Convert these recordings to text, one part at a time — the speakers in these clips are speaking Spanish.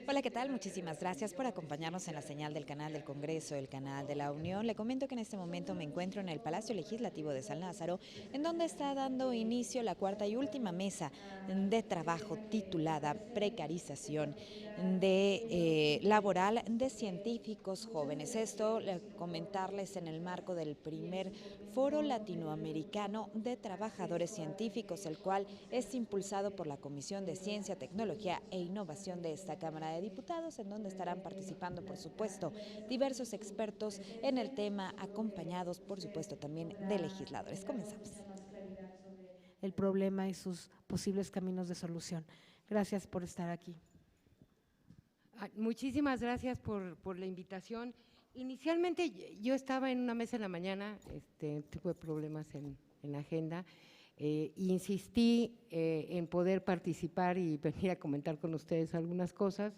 Hola, ¿qué tal? Muchísimas gracias por acompañarnos en la señal del canal del Congreso, el canal de la Unión. Le comento que en este momento me encuentro en el Palacio Legislativo de San Lázaro, en donde está dando inicio la cuarta y última mesa de trabajo titulada Precarización laboral de científicos jóvenes. Esto, comentarles en el marco del primer Foro Latinoamericano de Trabajadores Científicos, el cual es impulsado por la Comisión de Ciencia, Tecnología e Innovación de esta Cámara de Diputados, en donde estarán participando, por supuesto, diversos expertos en el tema, acompañados, por supuesto, también de legisladores. Comenzamos. El problema y sus posibles caminos de solución. Gracias por estar aquí. Muchísimas gracias por la invitación. Inicialmente yo estaba en una mesa en la mañana, tuve problemas en la agenda, insistí en poder participar y venir a comentar con ustedes algunas cosas.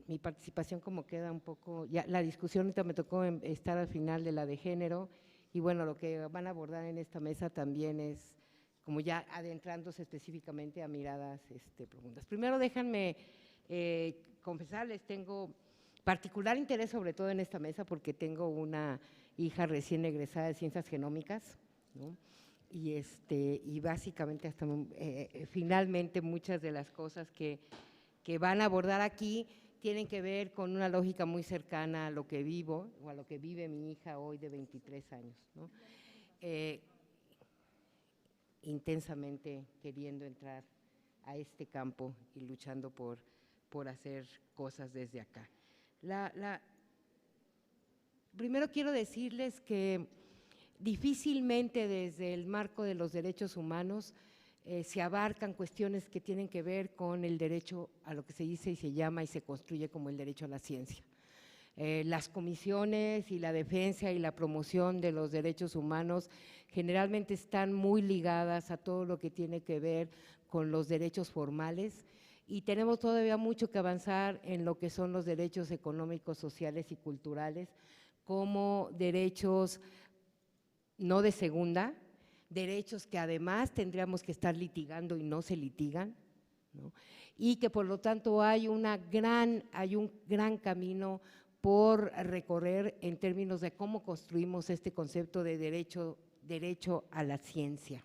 Mi participación como queda un poco, ya la discusión ahorita me tocó estar al final de la de género y bueno, lo que van a abordar en esta mesa también es como ya adentrándose específicamente a miradas profundas. Primero déjenme confesarles, tengo particular interés sobre todo en esta mesa porque tengo una hija recién egresada de Ciencias Genómicas, ¿no? Y básicamente hasta finalmente muchas de las cosas que van a abordar aquí tienen que ver con una lógica muy cercana a lo que vivo o a lo que vive mi hija hoy de 23 años, ¿no? Intensamente queriendo entrar a este campo y luchando por hacer cosas desde acá. Primero quiero decirles que difícilmente desde el marco de los derechos humanos se abarcan cuestiones que tienen que ver con el derecho a lo que se dice y se llama y se construye como el derecho a la ciencia. Las comisiones y la defensa y la promoción de los derechos humanos generalmente están muy ligadas a todo lo que tiene que ver con los derechos formales y tenemos todavía mucho que avanzar en lo que son los derechos económicos, sociales y culturales como derechos no de segunda, derechos que además tendríamos que estar litigando y no se litigan, ¿no? Y que por lo tanto hay un gran camino por recorrer en términos de cómo construimos este concepto de derecho a la ciencia.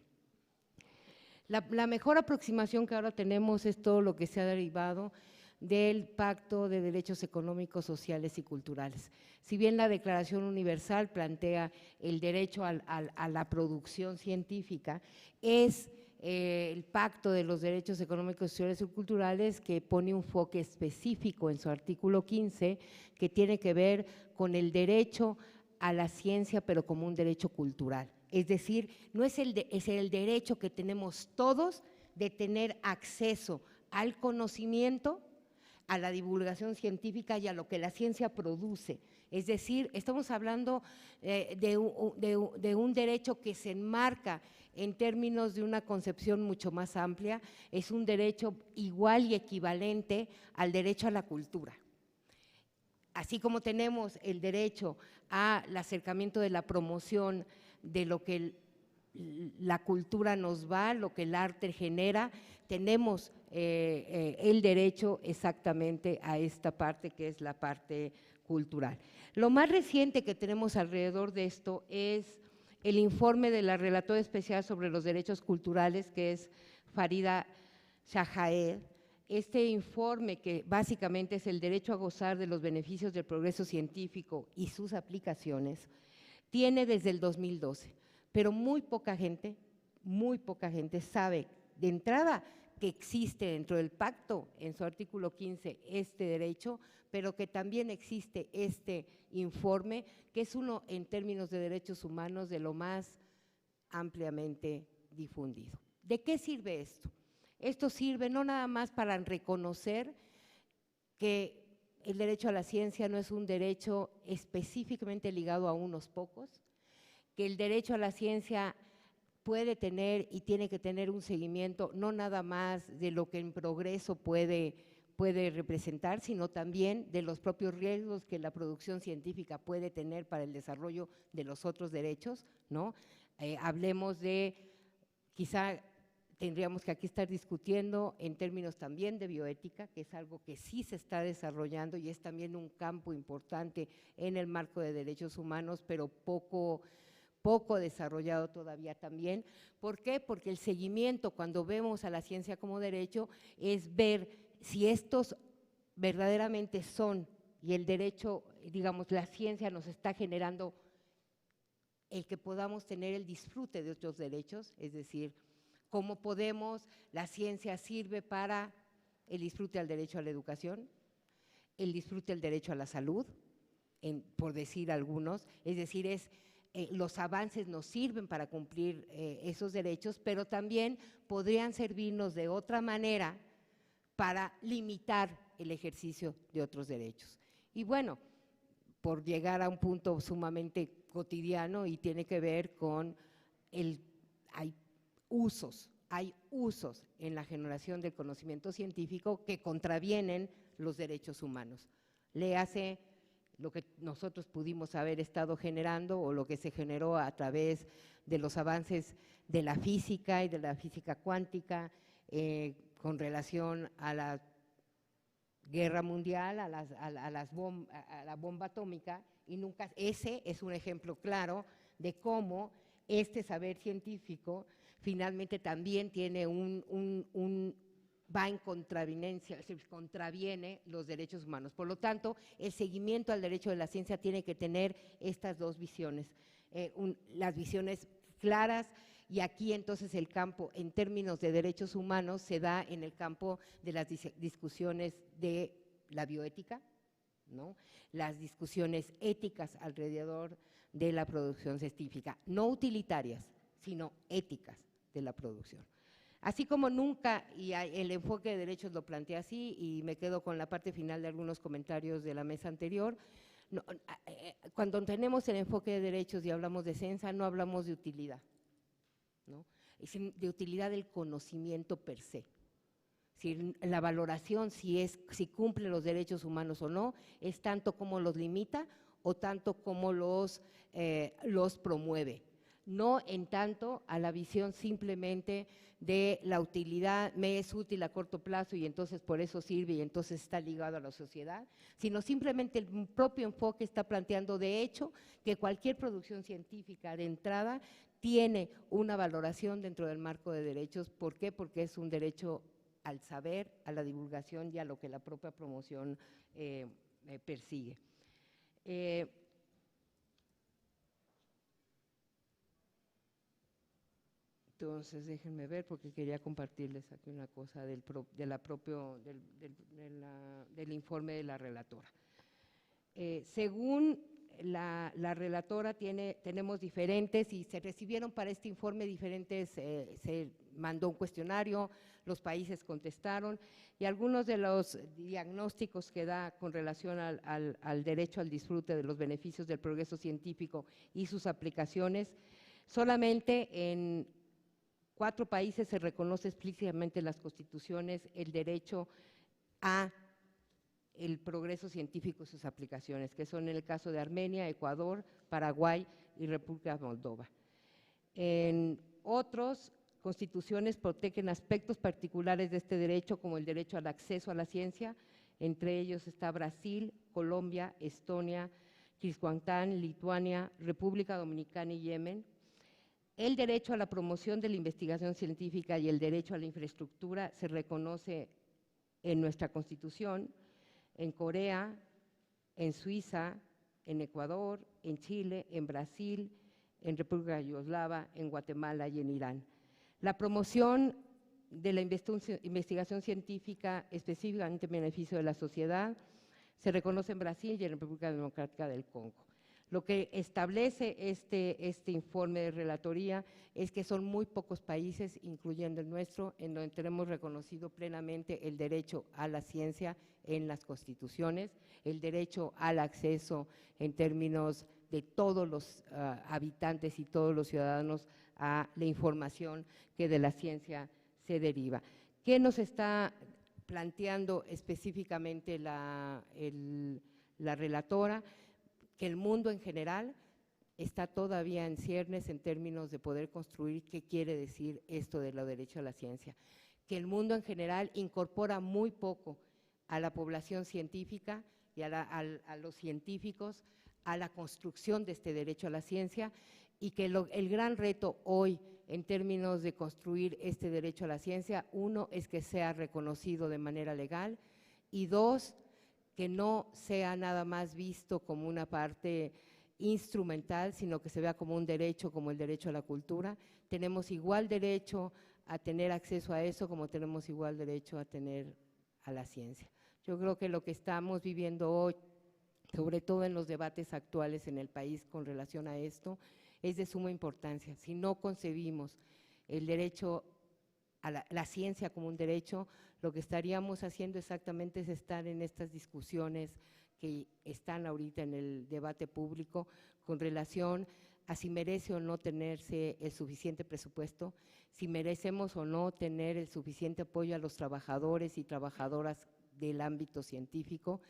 La mejor aproximación que ahora tenemos es todo lo que se ha derivado del Pacto de Derechos Económicos, Sociales y Culturales. Si bien la Declaración Universal plantea el derecho a la producción científica, es el Pacto de los Derechos Económicos, Sociales y Culturales que pone un enfoque específico en su artículo 15 que tiene que ver con el derecho a la ciencia, pero como un derecho cultural. Es decir, no es el derecho que tenemos todos de tener acceso al conocimiento, a la divulgación científica y a lo que la ciencia produce. Es decir, estamos hablando de un derecho que se enmarca en términos de una concepción mucho más amplia, es un derecho igual y equivalente al derecho a la cultura. Así como tenemos el derecho al acercamiento de la promoción de lo que la cultura nos va, lo que el arte genera, tenemos el derecho exactamente a esta parte que es la parte cultural. Lo más reciente que tenemos alrededor de esto es el informe de la Relatora Especial sobre los Derechos Culturales, que es Farida Shahaed. Este informe, que básicamente es el derecho a gozar de los beneficios del progreso científico y sus aplicaciones, tiene desde el 2012, pero muy poca gente sabe de entrada que existe dentro del pacto, en su artículo 15, este derecho, pero que también existe este informe, que es uno en términos de derechos humanos de lo más ampliamente difundido. ¿De qué sirve esto? Esto sirve no nada más para reconocer que el derecho a la ciencia no es un derecho específicamente ligado a unos pocos, que el derecho a la ciencia puede tener y tiene que tener un seguimiento no nada más de lo que en progreso puede representar, sino también de los propios riesgos que la producción científica puede tener para el desarrollo de los otros derechos, ¿no? Hablemos de quizá tendríamos que aquí estar discutiendo en términos también de bioética, que es algo que sí se está desarrollando y es también un campo importante en el marco de derechos humanos, pero poco desarrollado todavía también. ¿Por qué? Porque el seguimiento, cuando vemos a la ciencia como derecho, es ver si estos verdaderamente son, y el derecho, digamos, la ciencia nos está generando el que podamos tener el disfrute de otros derechos, es decir, cómo podemos, la ciencia sirve para el disfrute al derecho a la educación, el disfrute al derecho a la salud, por decir algunos, es decir, los avances nos sirven para cumplir esos derechos, pero también podrían servirnos de otra manera para limitar el ejercicio de otros derechos. Y bueno, por llegar a un punto sumamente cotidiano y tiene que ver con hay usos en la generación del conocimiento científico que contravienen los derechos humanos. Léase lo que nosotros pudimos haber estado generando o lo que se generó a través de los avances de la física y de la física cuántica con relación a la guerra mundial, a la bomba atómica, y nunca, ese es un ejemplo claro de cómo este saber científico finalmente también tiene va en contraveniencia, se contraviene los derechos humanos. Por lo tanto, el seguimiento al derecho de la ciencia tiene que tener estas dos visiones, las visiones claras, y aquí entonces el campo en términos de derechos humanos se da en el campo de las discusiones de la bioética, ¿no? Las discusiones éticas alrededor de la producción científica, no utilitarias, sino éticas de la producción. Así como nunca, y el enfoque de derechos lo plantea así, y me quedo con la parte final de algunos comentarios de la mesa anterior, cuando tenemos el enfoque de derechos y hablamos de ciencia, no hablamos de utilidad, ¿no? Es de utilidad del conocimiento per se. Si la valoración, si cumple los derechos humanos o no, es tanto como los limita o tanto como los promueve. No en tanto a la visión simplemente de la utilidad, me es útil a corto plazo y entonces por eso sirve y entonces está ligado a la sociedad, sino simplemente el propio enfoque está planteando de hecho que cualquier producción científica de entrada tiene una valoración dentro del marco de derechos. ¿Por qué? Porque es un derecho al saber, a la divulgación y a lo que la propia promoción persigue. Entonces, déjenme ver porque quería compartirles aquí una cosa del informe de la relatora. Según la relatora tenemos diferentes, y se recibieron para este informe diferentes, se mandó un cuestionario, los países contestaron, y algunos de los diagnósticos que da con relación al derecho al disfrute de los beneficios del progreso científico y sus aplicaciones, solamente en 4 países se reconoce explícitamente en las constituciones el derecho a el progreso científico y sus aplicaciones, que son en el caso de Armenia, Ecuador, Paraguay y República de Moldova. En otras constituciones protegen aspectos particulares de este derecho, como el derecho al acceso a la ciencia, entre ellos está Brasil, Colombia, Estonia, Kirguistán, Lituania, República Dominicana y Yemen. El derecho a la promoción de la investigación científica y el derecho a la infraestructura se reconoce en nuestra Constitución, en Corea, en Suiza, en Ecuador, en Chile, en Brasil, en República Yugoslava, en Guatemala y en Irán. La promoción de la investigación científica específicamente en beneficio de la sociedad se reconoce en Brasil y en la República Democrática del Congo. Lo que establece este informe de relatoría es que son muy pocos países, incluyendo el nuestro, en donde tenemos reconocido plenamente el derecho a la ciencia en las constituciones, el derecho al acceso en términos de todos los habitantes y todos los ciudadanos a la información que de la ciencia se deriva. ¿Qué nos está planteando específicamente la relatora? Que el mundo en general está todavía en ciernes en términos de poder construir qué quiere decir esto de lo derecho a la ciencia, que el mundo en general incorpora muy poco a la población científica y a los científicos a la construcción de este derecho a la ciencia, y que el gran reto hoy en términos de construir este derecho a la ciencia, uno, es que sea reconocido de manera legal, y dos, que no sea nada más visto como una parte instrumental, sino que se vea como un derecho, como el derecho a la cultura. Tenemos igual derecho a tener acceso a eso como tenemos igual derecho a tener a la ciencia. Yo creo que lo que estamos viviendo hoy, sobre todo en los debates actuales en el país con relación a esto, es de suma importancia. Si no concebimos el derecho a la ciencia como un derecho, lo que estaríamos haciendo exactamente es estar en estas discusiones que están ahorita en el debate público con relación a si merece o no tenerse el suficiente presupuesto, si merecemos o no tener el suficiente apoyo a los trabajadores y trabajadoras del ámbito científico,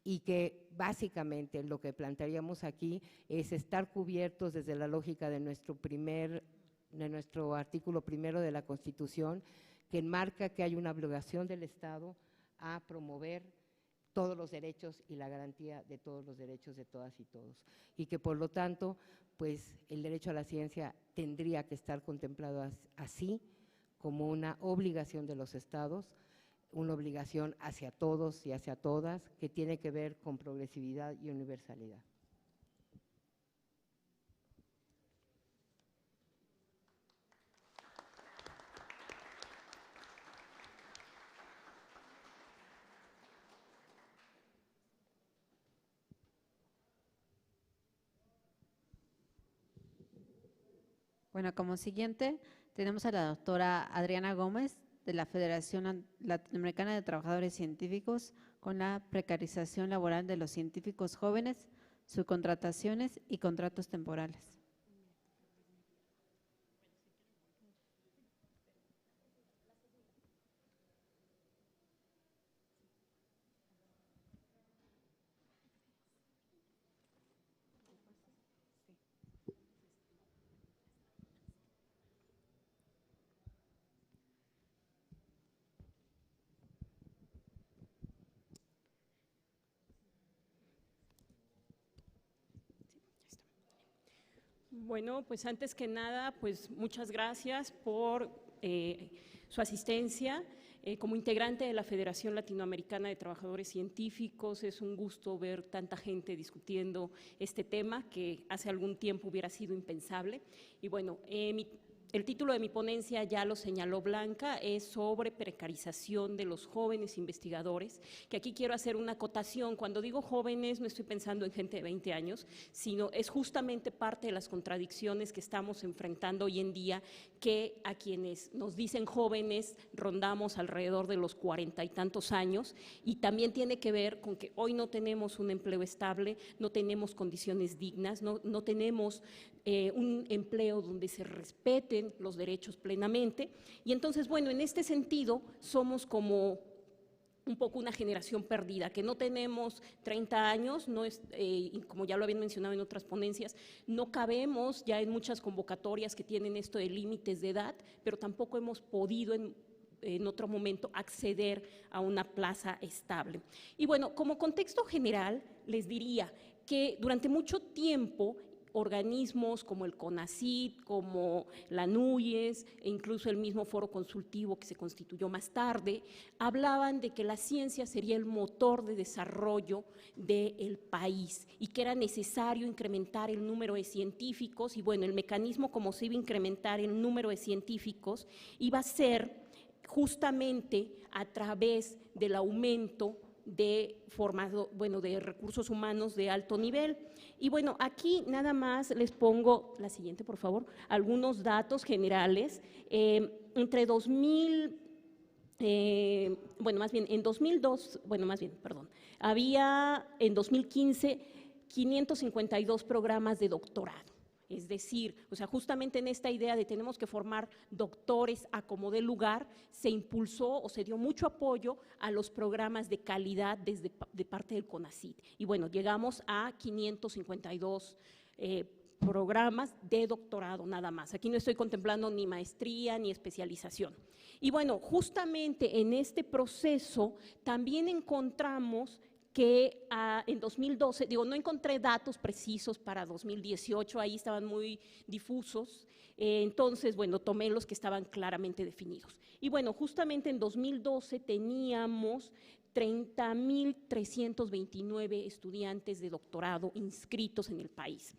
y que básicamente lo que plantearíamos aquí es estar cubiertos desde la lógica de nuestro artículo primero de la Constitución, que enmarca que hay una obligación del Estado a promover todos los derechos y la garantía de todos los derechos de todas y todos, y que por lo tanto, pues el derecho a la ciencia tendría que estar contemplado así, como una obligación de los Estados, una obligación hacia todos y hacia todas, que tiene que ver con progresividad y universalidad. Bueno, como siguiente tenemos a la doctora Adriana Gómez, de la Federación Latinoamericana de Trabajadores Científicos, con la precarización laboral de los científicos jóvenes, subcontrataciones y contratos temporales. Bueno, pues antes que nada, pues muchas gracias por su asistencia. Como integrante de la Federación Latinoamericana de Trabajadores Científicos, es un gusto ver tanta gente discutiendo este tema que hace algún tiempo hubiera sido impensable. Y bueno, el título de mi ponencia ya lo señaló Blanca, es sobre precarización de los jóvenes investigadores, que aquí quiero hacer una acotación. Cuando digo jóvenes no estoy pensando en gente de 20 años, sino es justamente parte de las contradicciones que estamos enfrentando hoy en día, que a quienes nos dicen jóvenes rondamos alrededor de los 40 y tantos años, y también tiene que ver con que hoy no tenemos un empleo estable, no tenemos condiciones dignas, no tenemos un empleo donde se respeten los derechos plenamente. Y entonces, bueno, en este sentido somos como un poco una generación perdida, que no tenemos 30 años, no es, como ya lo habían mencionado en otras ponencias, no cabemos ya en muchas convocatorias que tienen esto de límites de edad, pero tampoco hemos podido en otro momento acceder a una plaza estable. Y bueno, como contexto general, les diría que durante mucho tiempo organismos como el CONACYT, como la NUYES e incluso el mismo foro consultivo que se constituyó más tarde, hablaban de que la ciencia sería el motor de desarrollo del país y que era necesario incrementar el número de científicos. Y bueno, el mecanismo como se iba a incrementar el número de científicos iba a ser justamente a través del aumento de recursos humanos de alto nivel. Y bueno, aquí nada más les pongo, la siguiente por favor, algunos datos generales. Entre 2000, había en 2015 552 programas de doctorado. Es decir, o sea, justamente en esta idea de tenemos que formar doctores a como dé lugar, se impulsó o se dio mucho apoyo a los programas de calidad de parte del CONACYT. Y bueno, llegamos a 552 programas de doctorado nada más. Aquí no estoy contemplando ni maestría ni especialización. Y bueno, justamente en este proceso también encontramos que en 2012, no encontré datos precisos para 2018, ahí estaban muy difusos, entonces, bueno, tomé los que estaban claramente definidos. Y bueno, justamente en 2012 teníamos 30.329 estudiantes de doctorado inscritos en el país.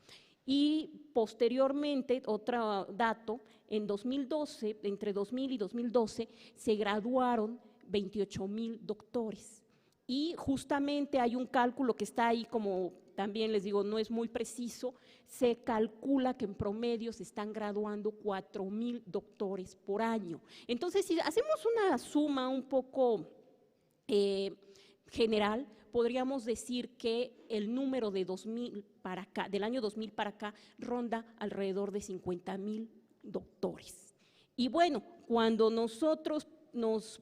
Y posteriormente, otro dato, en 2012, entre 2000 y 2012, se graduaron 28.000 doctores. Y justamente hay un cálculo que está ahí, como también les digo, no es muy preciso, se calcula que en promedio se están graduando 4.000 doctores por año. Entonces, si hacemos una suma un poco general, podríamos decir que el número de 2000 para acá, del año 2000 para acá, ronda alrededor de 50.000 doctores. Y bueno, cuando nosotros nos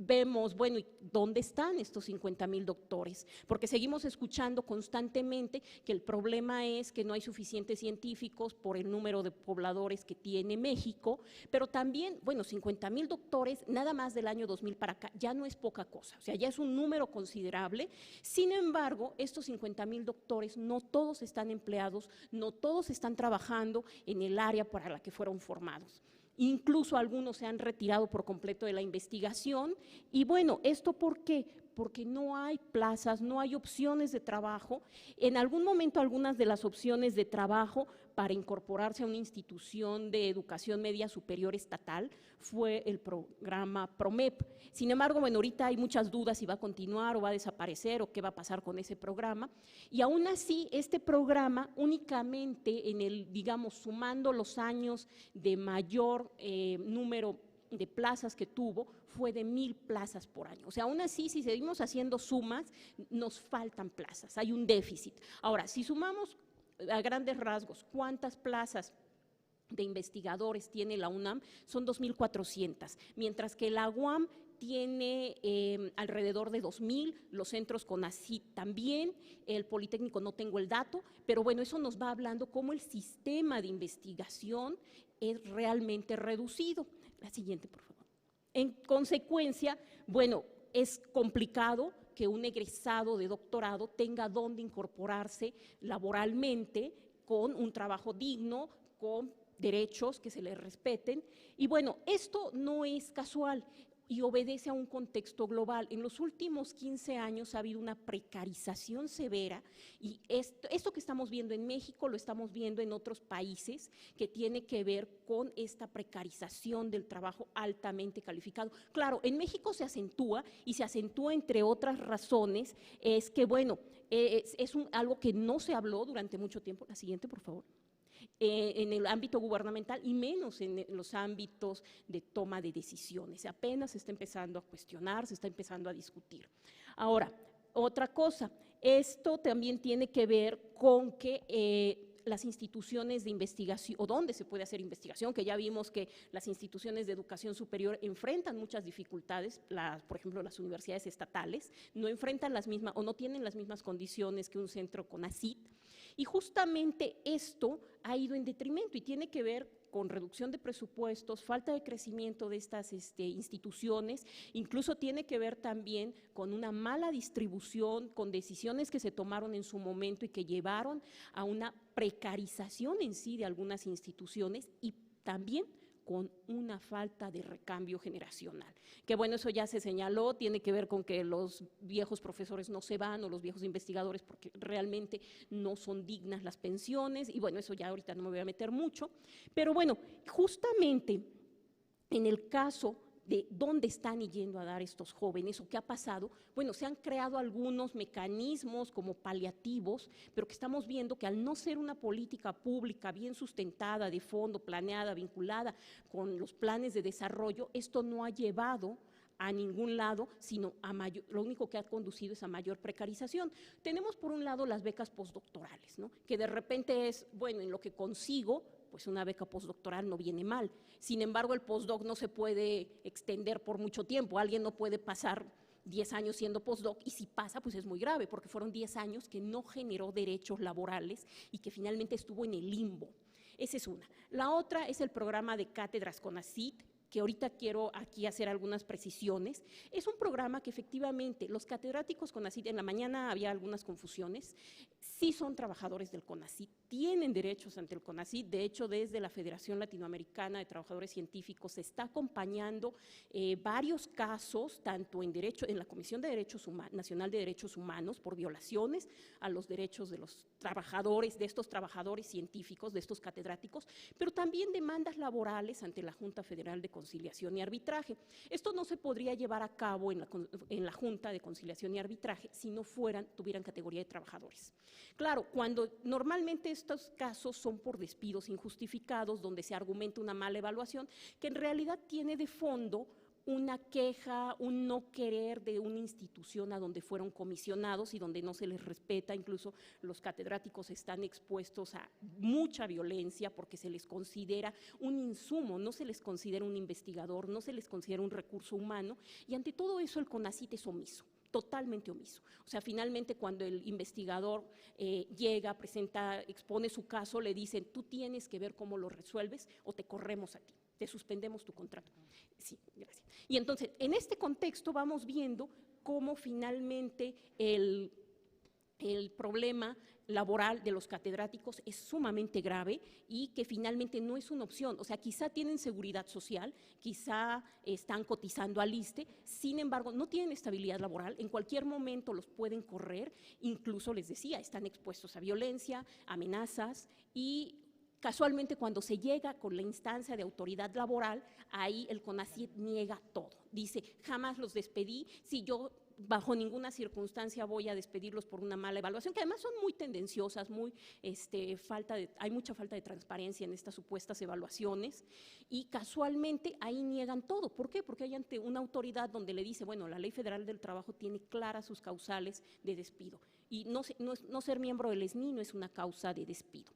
vemos, bueno, ¿y dónde están estos 50.000 doctores? Porque seguimos escuchando constantemente que el problema es que no hay suficientes científicos por el número de pobladores que tiene México, pero también, bueno, 50.000 doctores nada más del año 2000 para acá ya no es poca cosa, o sea, ya es un número considerable. Sin embargo, estos 50.000 doctores no todos están empleados, no todos están trabajando en el área para la que fueron formados. Incluso algunos se han retirado por completo de la investigación. Y bueno, ¿esto por qué? Porque no hay plazas, no hay opciones de trabajo. En algún momento algunas de las opciones de trabajo para incorporarse a una institución de educación media superior estatal fue el programa PROMEP. Sin embargo, bueno, ahorita hay muchas dudas si va a continuar o va a desaparecer o qué va a pasar con ese programa. Y aún así, este programa únicamente en el, digamos, sumando los años de mayor número de plazas que tuvo, fue de 1,000 plazas por año. O sea, aún así, si seguimos haciendo sumas, nos faltan plazas, hay un déficit. Ahora, si sumamos a grandes rasgos, ¿cuántas plazas de investigadores tiene la UNAM? Son 2.400, mientras que la UAM tiene alrededor de 2.000, los centros CONACYT también, el Politécnico no tengo el dato, pero bueno, eso nos va hablando cómo el sistema de investigación es realmente reducido. La siguiente, por favor. En consecuencia, bueno, es complicado que un egresado de doctorado tenga dónde incorporarse laboralmente con un trabajo digno, con derechos que se le respeten. Y bueno, esto no es casual y obedece a un contexto global. En los últimos 15 años ha habido una precarización severa y esto que estamos viendo en México lo estamos viendo en otros países, que tiene que ver con esta precarización del trabajo altamente calificado. Claro, en México se acentúa y se acentúa entre otras razones, es que bueno, es algo que no se habló durante mucho tiempo. La siguiente, por favor. En el ámbito gubernamental y menos en los ámbitos de toma de decisiones. Apenas se está empezando a cuestionar, se está empezando a discutir. Ahora, otra cosa, esto también tiene que ver con que las instituciones de investigación, o dónde se puede hacer investigación, que ya vimos que las instituciones de educación superior enfrentan muchas dificultades, por ejemplo, las universidades estatales, no enfrentan las mismas o no tienen las mismas condiciones que un centro CONACYT, y justamente esto ha ido en detrimento y tiene que ver con reducción de presupuestos, falta de crecimiento de estas instituciones, incluso tiene que ver también con una mala distribución, con decisiones que se tomaron en su momento y que llevaron a una precarización en sí de algunas instituciones y también con una falta de recambio generacional. Que bueno, eso ya se señaló, tiene que ver con que los viejos profesores no se van o los viejos investigadores porque realmente no son dignas las pensiones y bueno, eso ya ahorita no me voy a meter mucho, pero bueno, justamente en el caso de dónde están yendo a dar estos jóvenes o qué ha pasado, bueno, se han creado algunos mecanismos como paliativos, pero que estamos viendo que al no ser una política pública bien sustentada, de fondo, planeada, vinculada con los planes de desarrollo, esto no ha llevado a ningún lado, sino lo único que ha conducido es a mayor precarización. Tenemos por un lado las becas postdoctorales, ¿no? Que de repente es, bueno, en lo que consigo, pues una beca postdoctoral no viene mal. Sin embargo, el postdoc no se puede extender por mucho tiempo, alguien no puede pasar 10 años siendo postdoc, y si pasa, pues es muy grave, porque fueron 10 años que no generó derechos laborales y que finalmente estuvo en el limbo. Esa es una. La otra es el programa de cátedras CONACYT, que ahorita quiero aquí hacer algunas precisiones. Es un programa que efectivamente los catedráticos CONACYT, en la mañana había algunas confusiones, sí son trabajadores del CONACYT, tienen derechos ante el CONACYT. De hecho, desde la Federación Latinoamericana de Trabajadores Científicos se está acompañando varios casos, tanto en la Comisión de Derechos Nacional de Derechos Humanos, por violaciones a los derechos de los trabajadores, de estos trabajadores científicos, de estos catedráticos, pero también demandas laborales ante la Junta Federal de Conciliación y Arbitraje. Esto no se podría llevar a cabo en la Junta de Conciliación y Arbitraje si no tuvieran categoría de trabajadores. Claro, cuando normalmente estos casos son por despidos injustificados, donde se argumenta una mala evaluación, que en realidad tiene de fondo una queja, un no querer de una institución a donde fueron comisionados y donde no se les respeta. Incluso los catedráticos están expuestos a mucha violencia porque se les considera un insumo, no se les considera un investigador, no se les considera un recurso humano, y ante todo eso el CONACYT es omiso, totalmente omiso. O sea, finalmente cuando el investigador llega, expone su caso, le dicen: tú tienes que ver cómo lo resuelves o te corremos a ti, te suspendemos tu contrato. Sí, gracias. Y entonces, en este contexto vamos viendo cómo finalmente el problema laboral de los catedráticos es sumamente grave y que finalmente no es una opción. O sea, quizá tienen seguridad social, quizá están cotizando al ISSSTE, sin embargo, no tienen estabilidad laboral, en cualquier momento los pueden correr, incluso les decía, están expuestos a violencia, amenazas, y casualmente cuando se llega con la instancia de autoridad laboral, ahí el CONACYT niega todo. Dice: jamás los despedí, si yo bajo ninguna circunstancia voy a despedirlos por una mala evaluación, que además son muy tendenciosas, hay mucha falta de transparencia en estas supuestas evaluaciones, y casualmente ahí niegan todo. ¿Por qué? Porque hay ante una autoridad donde le dice: bueno, la Ley Federal del Trabajo tiene claras sus causales de despido, y no ser miembro del SNI no es una causa de despido.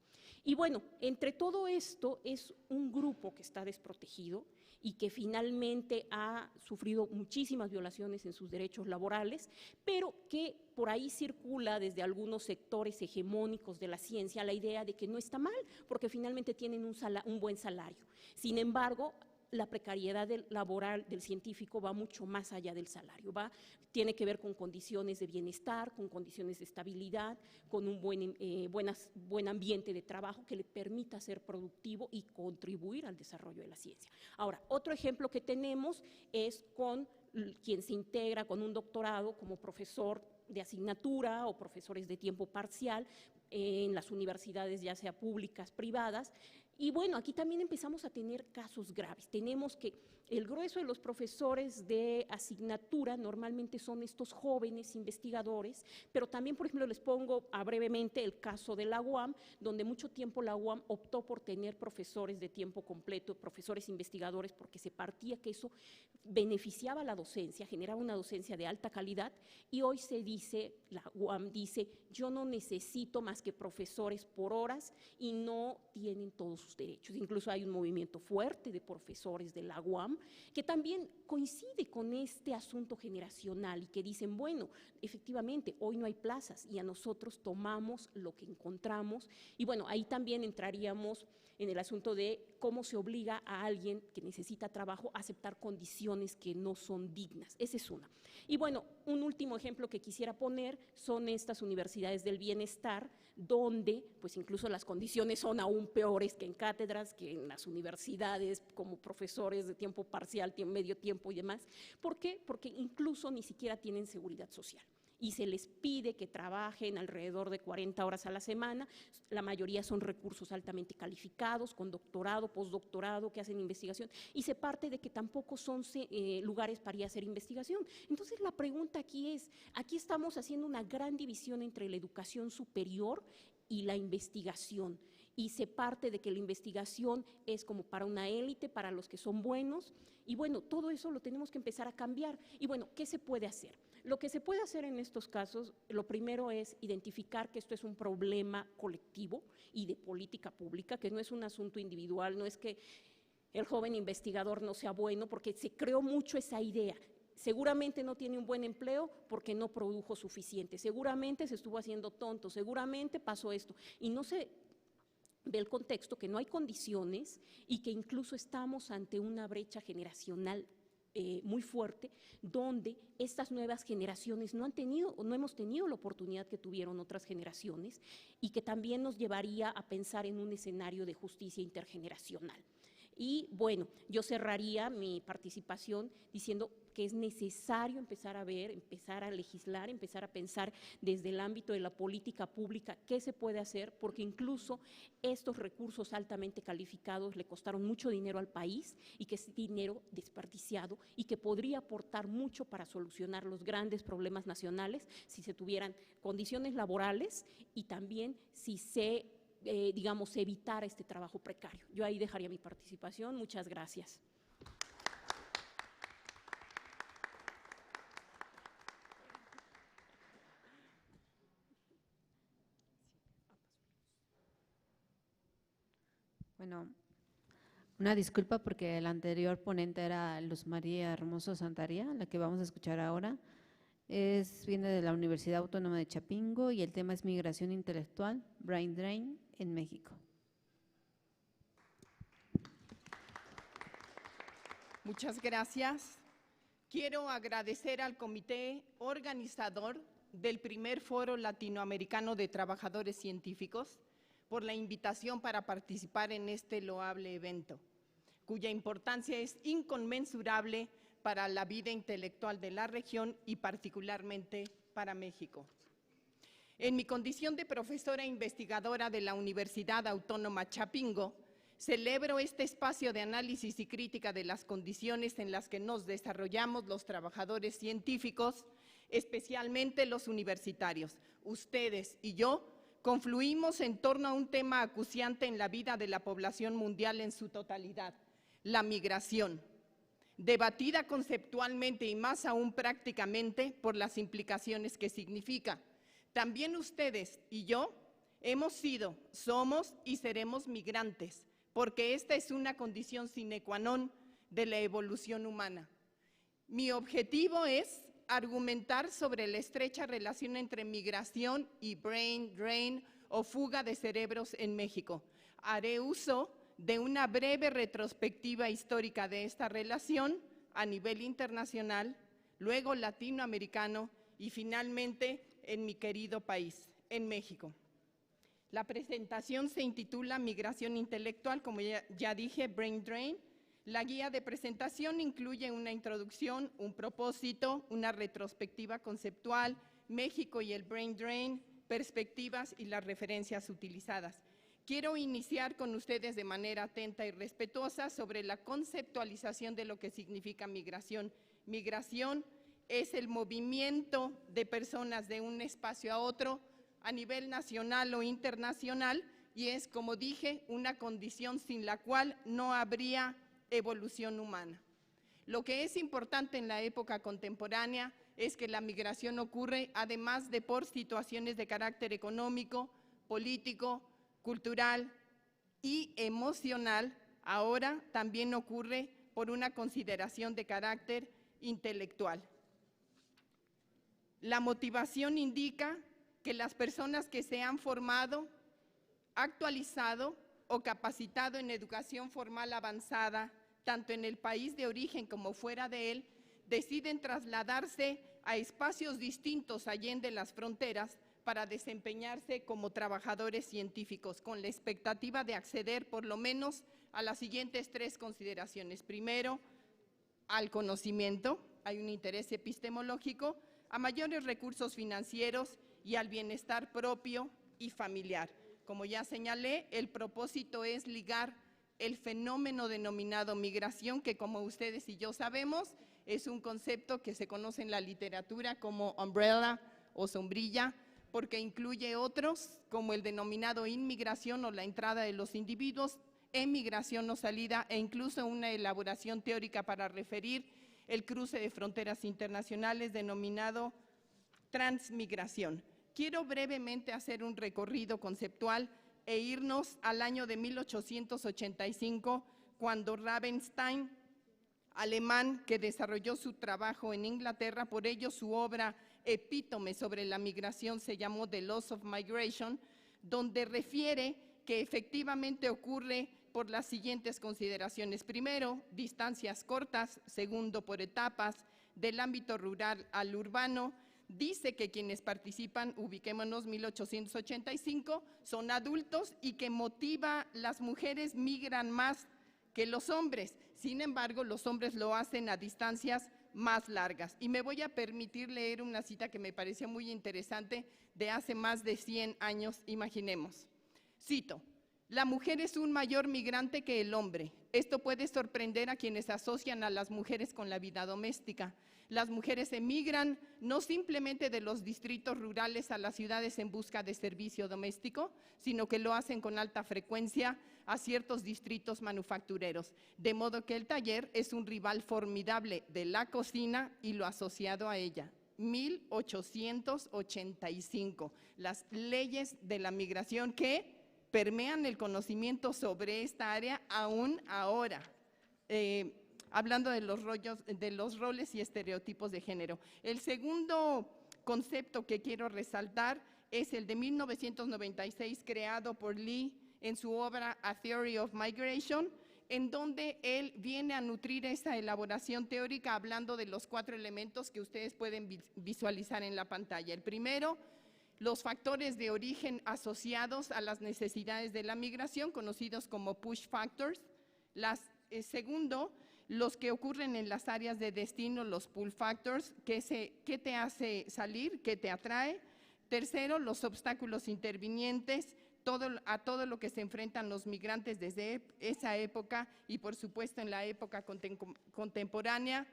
Y bueno, entre todo esto es un grupo que está desprotegido y que finalmente ha sufrido muchísimas violaciones en sus derechos laborales, pero que por ahí circula desde algunos sectores hegemónicos de la ciencia la idea de que no está mal, porque finalmente tienen un buen salario. Sin embargo, la precariedad laboral del científico va mucho más allá del salario, tiene que ver con condiciones de bienestar, con condiciones de estabilidad, con un buen ambiente de trabajo que le permita ser productivo y contribuir al desarrollo de la ciencia. Ahora, otro ejemplo que tenemos es con quien se integra con un doctorado como profesor de asignatura o profesores de tiempo parcial en las universidades, ya sea públicas, privadas. Y bueno, aquí también empezamos a tener casos graves. Tenemos que el grueso de los profesores de asignatura normalmente son estos jóvenes investigadores, pero también, por ejemplo, les pongo brevemente el caso de la UAM, donde mucho tiempo la UAM optó por tener profesores de tiempo completo, profesores investigadores, porque se partía que eso beneficiaba a la docencia, generaba una docencia de alta calidad, y hoy se dice, la UAM dice: yo no necesito más que profesores por horas, y no tienen todos sus derechos. Incluso hay un movimiento fuerte de profesores de la UAM que también coincide con este asunto generacional y que dicen: bueno, efectivamente, hoy no hay plazas y a nosotros tomamos lo que encontramos. Y bueno, ahí también entraríamos en el asunto de cómo se obliga a alguien que necesita trabajo a aceptar condiciones que no son dignas. Esa es una. Y bueno, un último ejemplo que quisiera poner son estas universidades del bienestar, donde pues incluso las condiciones son aún peores que en cátedras, que en las universidades como profesores de tiempo parcial, medio tiempo y demás. ¿Por qué? Porque incluso ni siquiera tienen seguridad social y se les pide que trabajen alrededor de 40 horas a la semana. La mayoría son recursos altamente calificados, con doctorado, postdoctorado, que hacen investigación, y se parte de que tampoco son lugares para ir a hacer investigación. Entonces la pregunta aquí es: aquí estamos haciendo una gran división entre la educación superior y la investigación, y se parte de que la investigación es como para una élite, para los que son buenos, y bueno, todo eso lo tenemos que empezar a cambiar. Y bueno, ¿qué se puede hacer? Lo que se puede hacer en estos casos, lo primero es identificar que esto es un problema colectivo y de política pública, que no es un asunto individual, no es que el joven investigador no sea bueno, porque se creó mucho esa idea. seguramente no tiene un buen empleo porque no produjo suficiente, seguramente se estuvo haciendo tonto, seguramente pasó esto, y no se ve el contexto que no hay condiciones y que incluso estamos ante una brecha generacional muy fuerte, donde estas nuevas generaciones no han tenido o no hemos tenido la oportunidad que tuvieron otras generaciones, y que también nos llevaría a pensar en un escenario de justicia intergeneracional. Y bueno, yo cerraría mi participación diciendo que es necesario empezar a ver, empezar a legislar, empezar a pensar desde el ámbito de la política pública qué se puede hacer, porque incluso estos recursos altamente calificados le costaron mucho dinero al país, y que es dinero desperdiciado y que podría aportar mucho para solucionar los grandes problemas nacionales si se tuvieran condiciones laborales y también si se digamos, evitar este trabajo precario. Yo ahí dejaría mi participación. Muchas gracias. Bueno, una disculpa porque el anterior ponente era Luz María Hermoso Santaría, la que vamos a escuchar ahora. Viene de la Universidad Autónoma de Chapingo y el tema es migración intelectual, brain drain en México. Muchas gracias. Quiero agradecer al comité organizador del primer Foro Latinoamericano de Trabajadores Científicos por la invitación para participar en este loable evento, cuya importancia es inconmensurable para la vida intelectual de la región y particularmente para México. En mi condición de profesora investigadora de la Universidad Autónoma Chapingo, celebro este espacio de análisis y crítica de las condiciones en las que nos desarrollamos los trabajadores científicos, especialmente los universitarios. Ustedes y yo confluimos en torno a un tema acuciante en la vida de la población mundial en su totalidad, la migración, debatida conceptualmente y más aún prácticamente por las implicaciones que significa. También ustedes y yo hemos sido, somos y seremos migrantes, porque esta es una condición sine qua non de la evolución humana. Mi objetivo es argumentar sobre la estrecha relación entre migración y brain drain o fuga de cerebros en México. Haré uso de una breve retrospectiva histórica de esta relación a nivel internacional, luego latinoamericano y finalmente en mi querido país, en México. La presentación se intitula Migración intelectual, como ya dije, Brain Drain. La guía de presentación incluye una introducción, un propósito, una retrospectiva conceptual, México y el Brain Drain, perspectivas y las referencias utilizadas. Quiero iniciar con ustedes de manera atenta y respetuosa sobre la conceptualización de lo que significa migración. Migración es el movimiento de personas de un espacio a otro a nivel nacional o internacional y es, como dije, una condición sin la cual no habría evolución humana. Lo que es importante en la época contemporánea es que la migración ocurre además de por situaciones de carácter económico, político, cultural y emocional, ahora también ocurre por una consideración de carácter intelectual. La motivación indica que las personas que se han formado, actualizado o capacitado en educación formal avanzada, tanto en el país de origen como fuera de él, deciden trasladarse a espacios distintos allende las fronteras para desempeñarse como trabajadores científicos, con la expectativa de acceder por lo menos a las siguientes tres consideraciones. Primero, al conocimiento, hay un interés epistemológico, a mayores recursos financieros y al bienestar propio y familiar. Como ya señalé, el propósito es ligar el fenómeno denominado migración, que como ustedes y yo sabemos, es un concepto que se conoce en la literatura como umbrella o sombrilla, porque incluye otros como el denominado inmigración o la entrada de los individuos, emigración o salida e incluso una elaboración teórica para referir el cruce de fronteras internacionales denominado transmigración. Quiero brevemente hacer un recorrido conceptual e irnos al año de 1885, cuando Ravenstein alemán que desarrolló su trabajo en Inglaterra, por ello su obra epítome sobre la migración se llamó The Laws of Migration, donde refiere que efectivamente ocurre por las siguientes consideraciones. Primero, distancias cortas. Segundo, por etapas, del ámbito rural al urbano. Dice que quienes participan, ubiquémonos 1885, son adultos y que motiva las mujeres migran más que los hombres. Sin embargo, los hombres lo hacen a distancias más largas. Y me voy a permitir leer una cita que me pareció muy interesante de hace más de 100 años, imaginemos. Cito: la mujer es un mayor migrante que el hombre. Esto puede sorprender a quienes asocian a las mujeres con la vida doméstica. Las mujeres emigran no simplemente de los distritos rurales a las ciudades en busca de servicio doméstico, sino que lo hacen con alta frecuencia a ciertos distritos manufactureros. De modo que el taller es un rival formidable de la cocina y lo asociado a ella. 1885. Las leyes de la migración que permean el conocimiento sobre esta área aún ahora. Hablando de los roles y estereotipos de género. El segundo concepto que quiero resaltar es el de 1996, creado por Lee en su obra A Theory of Migration, en donde él viene a nutrir esa elaboración teórica hablando de los 4 elementos que ustedes pueden visualizar en la pantalla. El primero, los factores de origen asociados a las necesidades de la migración, conocidos como push factors. Segundo, los que ocurren en las áreas de destino, los pull factors, ¿qué te hace salir? ¿Qué te atrae? Tercero, los obstáculos intervinientes, a todo lo que se enfrentan los migrantes desde esa época y por supuesto en la época contemporánea,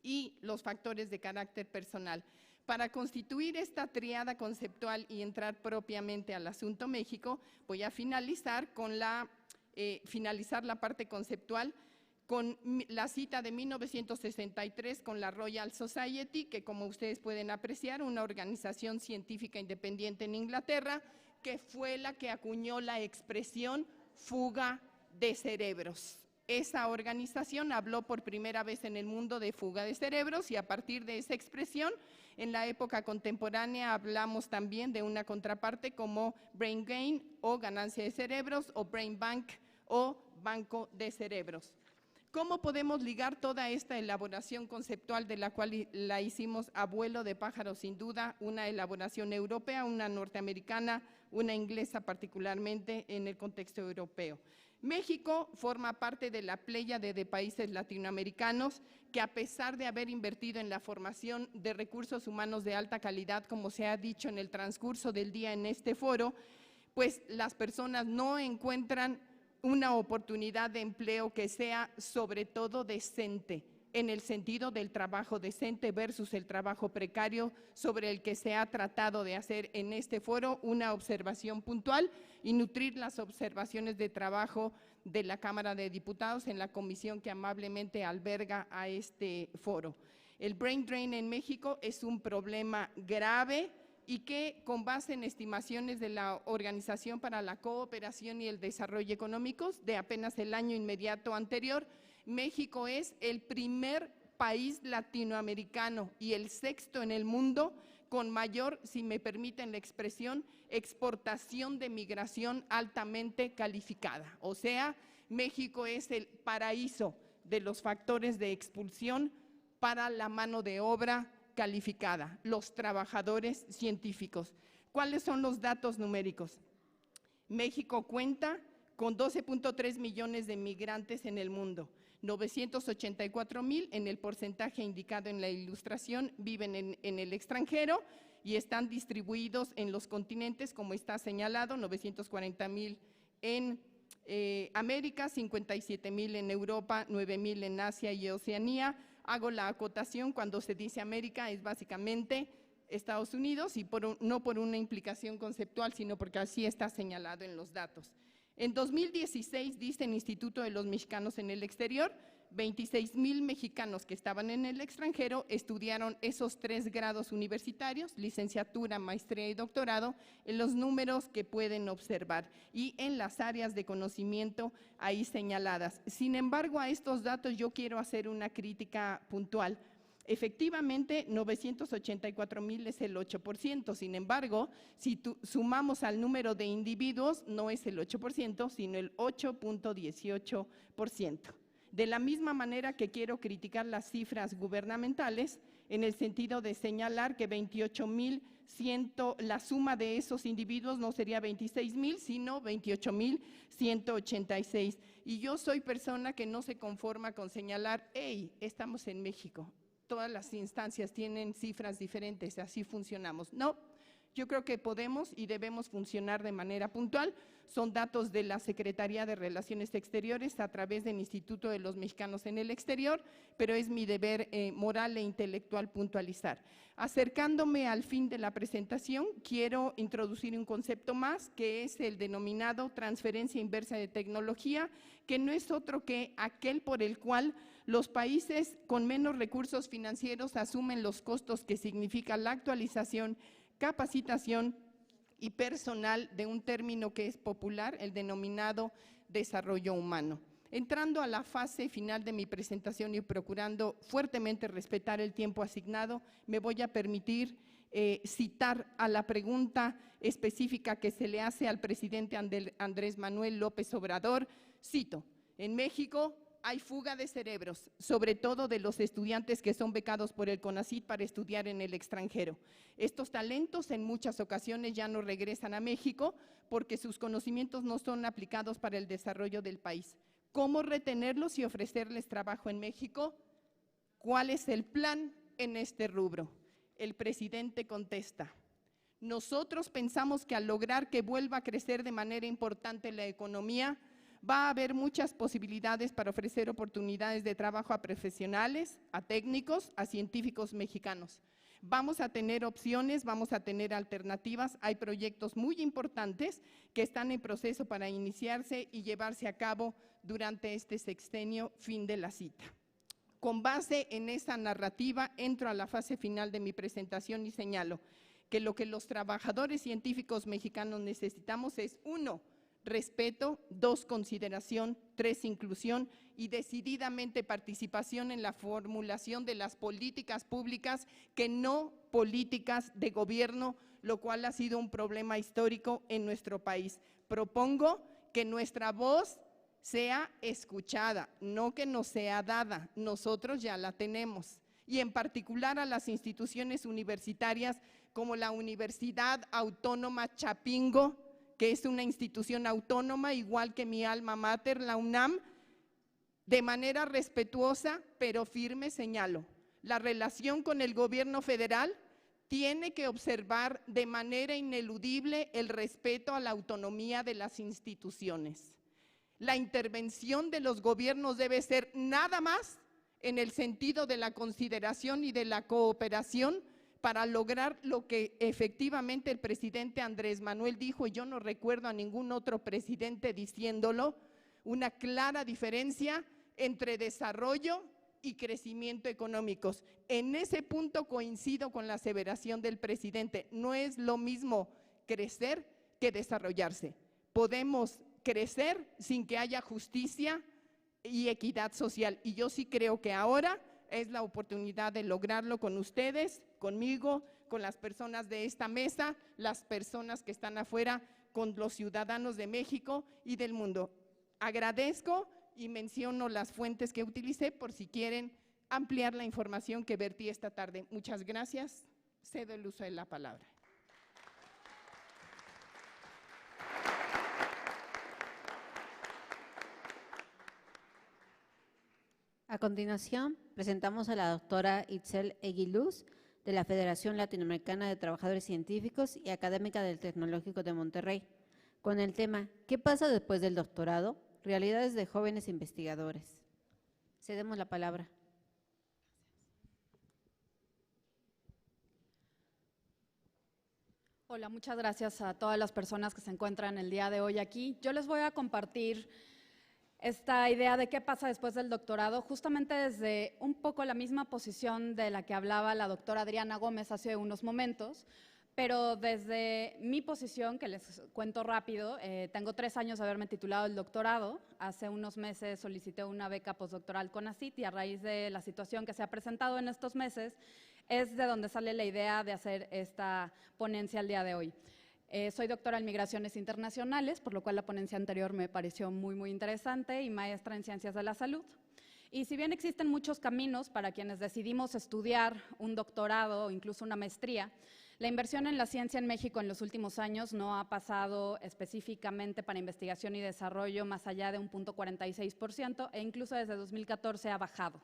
y los factores de carácter personal. Para constituir esta tríada conceptual y entrar propiamente al asunto México, voy a finalizar la parte conceptual con la cita de 1963 con la Royal Society, que como ustedes pueden apreciar, una organización científica independiente en Inglaterra, que fue la que acuñó la expresión fuga de cerebros. Esa organización habló por primera vez en el mundo de fuga de cerebros y a partir de esa expresión, en la época contemporánea hablamos también de una contraparte como brain gain o ganancia de cerebros o brain bank o banco de cerebros. ¿Cómo podemos ligar toda esta elaboración conceptual de la cual la hicimos a vuelo de pájaro sin duda, una elaboración europea, una norteamericana, una inglesa particularmente en el contexto europeo? México forma parte de la pléyade de países latinoamericanos que a pesar de haber invertido en la formación de recursos humanos de alta calidad, como se ha dicho en el transcurso del día en este foro, pues las personas no encuentran una oportunidad de empleo que sea sobre todo decente, en el sentido del trabajo decente versus el trabajo precario, sobre el que se ha tratado de hacer en este foro una observación puntual y nutrir las observaciones de trabajo de la Cámara de Diputados en la comisión que amablemente alberga a este foro. El brain drain en México es un problema grave y que, con base en estimaciones de la Organización para la Cooperación y el Desarrollo Económicos de apenas el año inmediato anterior, México es el primer país latinoamericano y el 6º en el mundo con mayor, si me permiten la expresión, exportación de migración altamente calificada. O sea, México es el paraíso de los factores de expulsión para la mano de obra calificada, los trabajadores científicos. ¿Cuáles son los datos numéricos? México cuenta con 12.3 millones de migrantes en el mundo. 984,000 en el porcentaje indicado en la ilustración viven en el extranjero y están distribuidos en los continentes, como está señalado, 940,000 en América, 57,000 en Europa, 9,000 en Asia y Oceanía. Hago la acotación, cuando se dice América es básicamente Estados Unidos y no por una implicación conceptual, sino porque así está señalado en los datos. En 2016, dice el Instituto de los Mexicanos en el Exterior, 26,000 mexicanos que estaban en el extranjero estudiaron esos 3 grados universitarios, licenciatura, maestría y doctorado, en los números que pueden observar y en las áreas de conocimiento ahí señaladas. Sin embargo, a estos datos yo quiero hacer una crítica puntual. Efectivamente, 984,000 es el 8%, sin embargo, si sumamos al número de individuos, no es el 8%, sino el 8.18%. De la misma manera que quiero criticar las cifras gubernamentales, en el sentido de señalar que 28,100, la suma de esos individuos no sería 26,000, sino 28,186. Y yo soy persona que no se conforma con señalar, hey, estamos en México. Todas las instancias tienen cifras diferentes, así funcionamos. No, yo creo que podemos y debemos funcionar de manera puntual. Son datos de la Secretaría de Relaciones Exteriores a través del Instituto de los Mexicanos en el Exterior, pero es mi deber moral e intelectual puntualizar. Acercándome al fin de la presentación, quiero introducir un concepto más, que es el denominado transferencia inversa de tecnología, que no es otro que aquel por el cual los países con menos recursos financieros asumen los costos que significa la actualización, capacitación y personal de un término que es popular, el denominado desarrollo humano. Entrando a la fase final de mi presentación y procurando fuertemente respetar el tiempo asignado, me voy a permitir citar a la pregunta específica que se le hace al presidente Andrés Manuel López Obrador. Cito, en México hay fuga de cerebros, sobre todo de los estudiantes que son becados por el CONACYT para estudiar en el extranjero. Estos talentos en muchas ocasiones ya no regresan a México porque sus conocimientos no son aplicados para el desarrollo del país. ¿Cómo retenerlos y ofrecerles trabajo en México? ¿Cuál es el plan en este rubro? El presidente contesta, nosotros pensamos que al lograr que vuelva a crecer de manera importante la economía, va a haber muchas posibilidades para ofrecer oportunidades de trabajo a profesionales, a técnicos, a científicos mexicanos. Vamos a tener opciones, vamos a tener alternativas, hay proyectos muy importantes que están en proceso para iniciarse y llevarse a cabo durante este sexenio. Fin de la cita. Con base en esa narrativa, entro a la fase final de mi presentación y señalo que lo que los trabajadores científicos mexicanos necesitamos es 1, respeto, 2, consideración, 3, inclusión y decididamente participación en la formulación de las políticas públicas, que no políticas de gobierno, lo cual ha sido un problema histórico en nuestro país. Propongo que nuestra voz sea escuchada, no que nos sea dada, nosotros ya la tenemos. Y en particular a las instituciones universitarias como la Universidad Autónoma Chapingo, que es una institución autónoma, igual que mi alma mater, la UNAM, de manera respetuosa pero firme señalo, la relación con el gobierno federal tiene que observar de manera ineludible el respeto a la autonomía de las instituciones. La intervención de los gobiernos debe ser nada más en el sentido de la consideración y de la cooperación para lograr lo que efectivamente el presidente Andrés Manuel dijo, y yo no recuerdo a ningún otro presidente diciéndolo, una clara diferencia entre desarrollo y crecimiento económicos. En ese punto coincido con la aseveración del presidente, no es lo mismo crecer que desarrollarse. Podemos crecer sin que haya justicia y equidad social, y yo sí creo que ahora es la oportunidad de lograrlo con ustedes, conmigo, con las personas de esta mesa, las personas que están afuera, con los ciudadanos de México y del mundo. Agradezco y menciono las fuentes que utilicé por si quieren ampliar la información que vertí esta tarde. Muchas gracias. Cedo el uso de la palabra. A continuación, presentamos a la doctora Itzel Eguiluz, de la Federación Latinoamericana de Trabajadores Científicos y académica del Tecnológico de Monterrey, con el tema ¿Qué pasa después del doctorado? Realidades de jóvenes investigadores. Cedemos la palabra. Hola, muchas gracias a todas las personas que se encuentran el día de hoy aquí. Yo les voy a compartir esta idea de qué pasa después del doctorado, justamente desde un poco la misma posición de la que hablaba la doctora Adriana Gómez hace unos momentos, pero desde mi posición, que les cuento rápido, tengo 3 años de haberme titulado el doctorado. Hace unos meses solicité una beca postdoctoral con CONACYT y a raíz de la situación que se ha presentado en estos meses, es de donde sale la idea de hacer esta ponencia el día de hoy. Soy doctora en Migraciones Internacionales, por lo cual la ponencia anterior me pareció muy interesante, y maestra en Ciencias de la Salud. Y si bien existen muchos caminos para quienes decidimos estudiar un doctorado o incluso una maestría, la inversión en la ciencia en México en los últimos años no ha pasado específicamente para investigación y desarrollo más allá de un 0.46% e incluso desde 2014 ha bajado.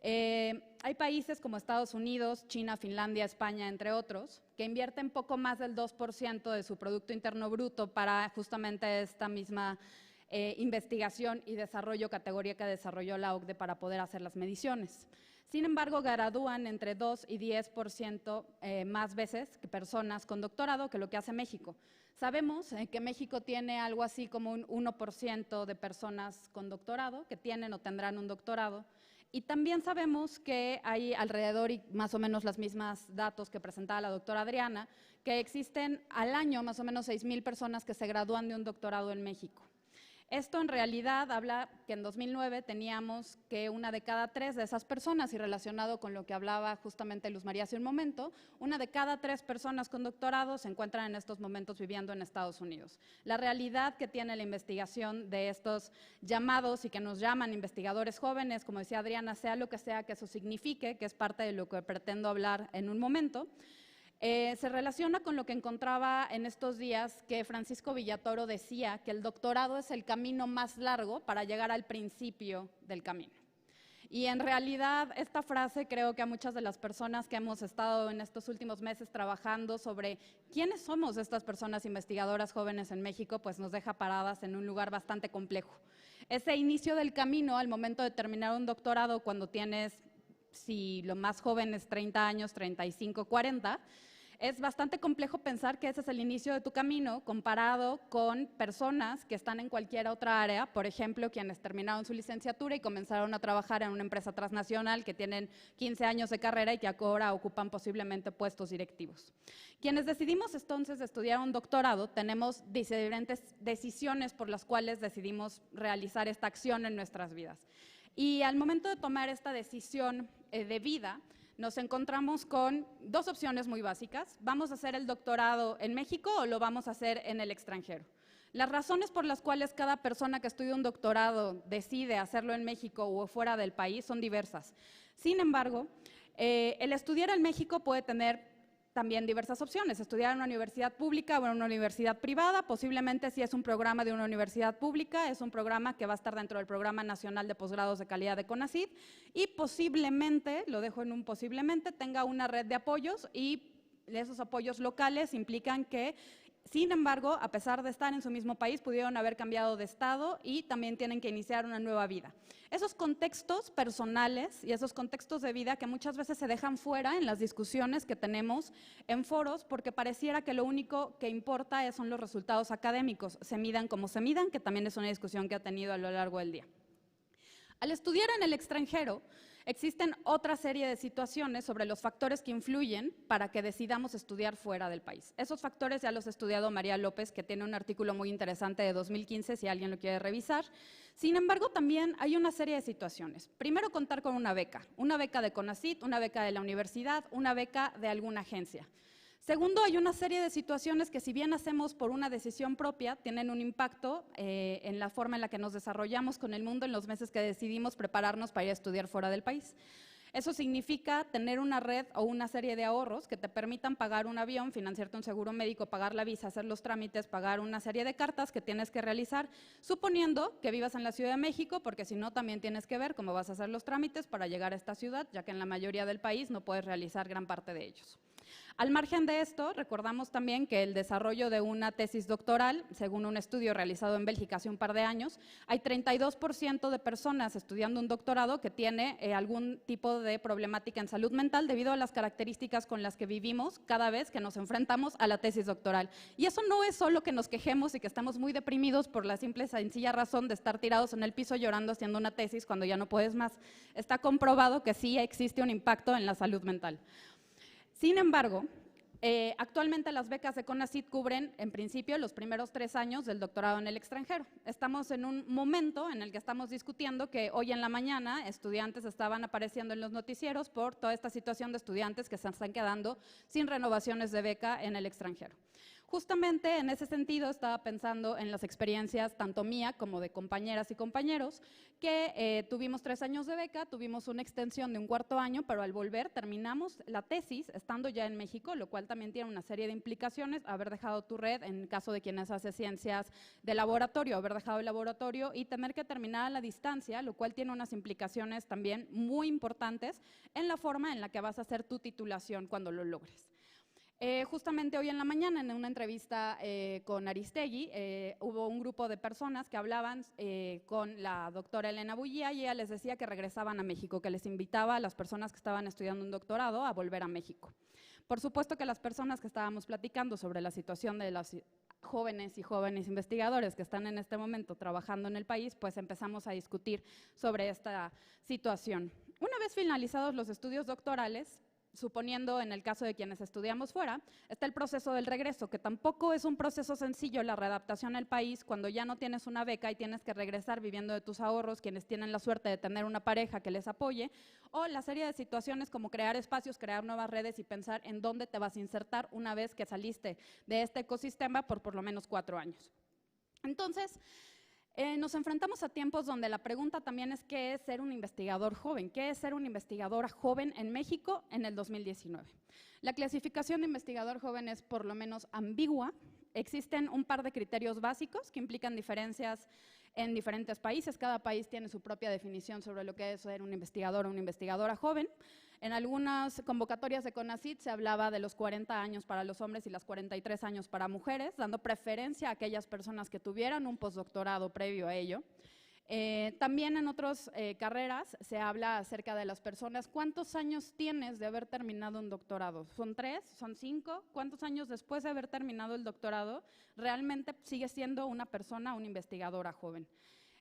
Hay países como Estados Unidos, China, Finlandia, España, entre otros, que invierten poco más del 2% de su Producto Interno Bruto para justamente esta misma investigación y desarrollo, categoría que desarrolló la OCDE para poder hacer las mediciones. Sin embargo, gradúan entre 2 y 10% más veces que personas con doctorado que lo que hace México. Sabemos que México tiene algo así como un 1% de personas con doctorado que tienen o tendrán un doctorado. Y también sabemos que hay alrededor, y más o menos los mismos datos que presentaba la doctora Adriana, que existen al año más o menos 6,000 personas que se gradúan de un doctorado en México. Esto en realidad habla que en 2009 teníamos que 1 de cada 3 de esas personas, y relacionado con lo que hablaba justamente Luz María hace un momento, 1 de cada 3 personas con doctorado se encuentran en estos momentos viviendo en Estados Unidos. La realidad que tiene la investigación de estos llamados y que nos llaman investigadores jóvenes, como decía Adriana, sea lo que sea que eso signifique, que es parte de lo que pretendo hablar en un momento, se relaciona con lo que encontraba en estos días que Francisco Villatoro decía, que el doctorado es el camino más largo para llegar al principio del camino. Y en realidad esta frase creo que a muchas de las personas que hemos estado en estos últimos meses trabajando sobre quiénes somos estas personas investigadoras jóvenes en México, pues nos deja paradas en un lugar bastante complejo. Ese inicio del camino al momento de terminar un doctorado cuando tienes, si lo más joven es 30 años, 35, 40, es bastante complejo pensar que ese es el inicio de tu camino comparado con personas que están en cualquier otra área, por ejemplo, quienes terminaron su licenciatura y comenzaron a trabajar en una empresa transnacional que tienen 15 años de carrera y que ahora ocupan posiblemente puestos directivos. Quienes decidimos entonces estudiar un doctorado tenemos diferentes decisiones por las cuales decidimos realizar esta acción en nuestras vidas. Y al momento de tomar esta decisión de vida, nos encontramos con 2 opciones muy básicas. ¿Vamos a hacer el doctorado en México o lo vamos a hacer en el extranjero? Las razones por las cuales cada persona que estudia un doctorado decide hacerlo en México o fuera del país son diversas. Sin embargo, el estudiar en México puede tener también diversas opciones, estudiar en una universidad pública o en una universidad privada. Posiblemente si es un programa de una universidad pública, es un programa que va a estar dentro del Programa Nacional de Posgrados de Calidad de CONACYT y posiblemente, lo dejo en un posiblemente, tenga una red de apoyos, y esos apoyos locales implican que, sin embargo, a pesar de estar en su mismo país, pudieron haber cambiado de estado y también tienen que iniciar una nueva vida. Esos contextos personales y esos contextos de vida que muchas veces se dejan fuera en las discusiones que tenemos en foros, porque pareciera que lo único que importa son los resultados académicos, se midan como se midan, que también es una discusión que ha tenido a lo largo del día. Al estudiar en el extranjero, existen otra serie de situaciones sobre los factores que influyen para que decidamos estudiar fuera del país. Esos factores ya los ha estudiado María López, que tiene un artículo muy interesante de 2015, si alguien lo quiere revisar. Sin embargo, también hay una serie de situaciones. Primero, contar con una beca de CONACYT, una beca de la universidad, una beca de alguna agencia. Segundo, hay una serie de situaciones que, si bien hacemos por una decisión propia, tienen un impacto en la forma en la que nos desarrollamos con el mundo en los meses que decidimos prepararnos para ir a estudiar fuera del país. Eso significa tener una red o una serie de ahorros que te permitan pagar un avión, financiarte un seguro médico, pagar la visa, hacer los trámites, pagar una serie de cartas que tienes que realizar, suponiendo que vivas en la Ciudad de México, porque si no también tienes que ver cómo vas a hacer los trámites para llegar a esta ciudad, ya que en la mayoría del país no puedes realizar gran parte de ellos. Al margen de esto, recordamos también que el desarrollo de una tesis doctoral, según un estudio realizado en Bélgica hace un par de años, hay 32% de personas estudiando un doctorado que tiene algún tipo de problemática en salud mental debido a las características con las que vivimos cada vez que nos enfrentamos a la tesis doctoral. Y eso no es solo que nos quejemos y que estamos muy deprimidos por la simple y sencilla razón de estar tirados en el piso llorando haciendo una tesis cuando ya no puedes más. Está comprobado que sí existe un impacto en la salud mental. Sin embargo, actualmente las becas de CONACYT cubren, en principio, los primeros 3 años del doctorado en el extranjero. Estamos en un momento en el que estamos discutiendo que hoy en la mañana estudiantes estaban apareciendo en los noticieros por toda esta situación de estudiantes que se están quedando sin renovaciones de beca en el extranjero. Justamente en ese sentido estaba pensando en las experiencias tanto mía como de compañeras y compañeros que tuvimos 3 años de beca, tuvimos una extensión de un 4.º año, pero al volver terminamos la tesis estando ya en México, lo cual también tiene una serie de implicaciones, haber dejado tu red en caso de quienes hacen ciencias de laboratorio, haber dejado el laboratorio y tener que terminar a la distancia, lo cual tiene unas implicaciones también muy importantes en la forma en la que vas a hacer tu titulación cuando lo logres. Justamente hoy en la mañana, en una entrevista con Aristegui, hubo un grupo de personas que hablaban con la doctora Elena Bullía y ella les decía que regresaban a México, que les invitaba a las personas que estaban estudiando un doctorado a volver a México. Por supuesto que las personas que estábamos platicando sobre la situación de los jóvenes y jóvenes investigadores que están en este momento trabajando en el país, pues empezamos a discutir sobre esta situación. Una vez finalizados los estudios doctorales, suponiendo en el caso de quienes estudiamos fuera, está el proceso del regreso, que tampoco es un proceso sencillo la readaptación al país cuando ya no tienes una beca y tienes que regresar viviendo de tus ahorros, quienes tienen la suerte de tener una pareja que les apoye, o la serie de situaciones como crear espacios, crear nuevas redes y pensar en dónde te vas a insertar una vez que saliste de este ecosistema por lo menos 4 años. Entonces, nos enfrentamos a tiempos donde la pregunta también es ¿qué es ser un investigador joven? ¿Qué es ser una investigadora joven en México en el 2019? La clasificación de investigador joven es por lo menos ambigua. Existen un par de criterios básicos que implican diferencias en diferentes países. Cada país tiene su propia definición sobre lo que es ser un investigador o una investigadora joven. En algunas convocatorias de CONACYT se hablaba de los 40 años para los hombres y las 43 años para mujeres, dando preferencia a aquellas personas que tuvieran un postdoctorado previo a ello. También en otras carreras se habla acerca de las personas. ¿Cuántos años tienes de haber terminado un doctorado? ¿Son 3? ¿Son 5? ¿Cuántos años después de haber terminado el doctorado realmente sigues siendo una persona, una investigadora joven?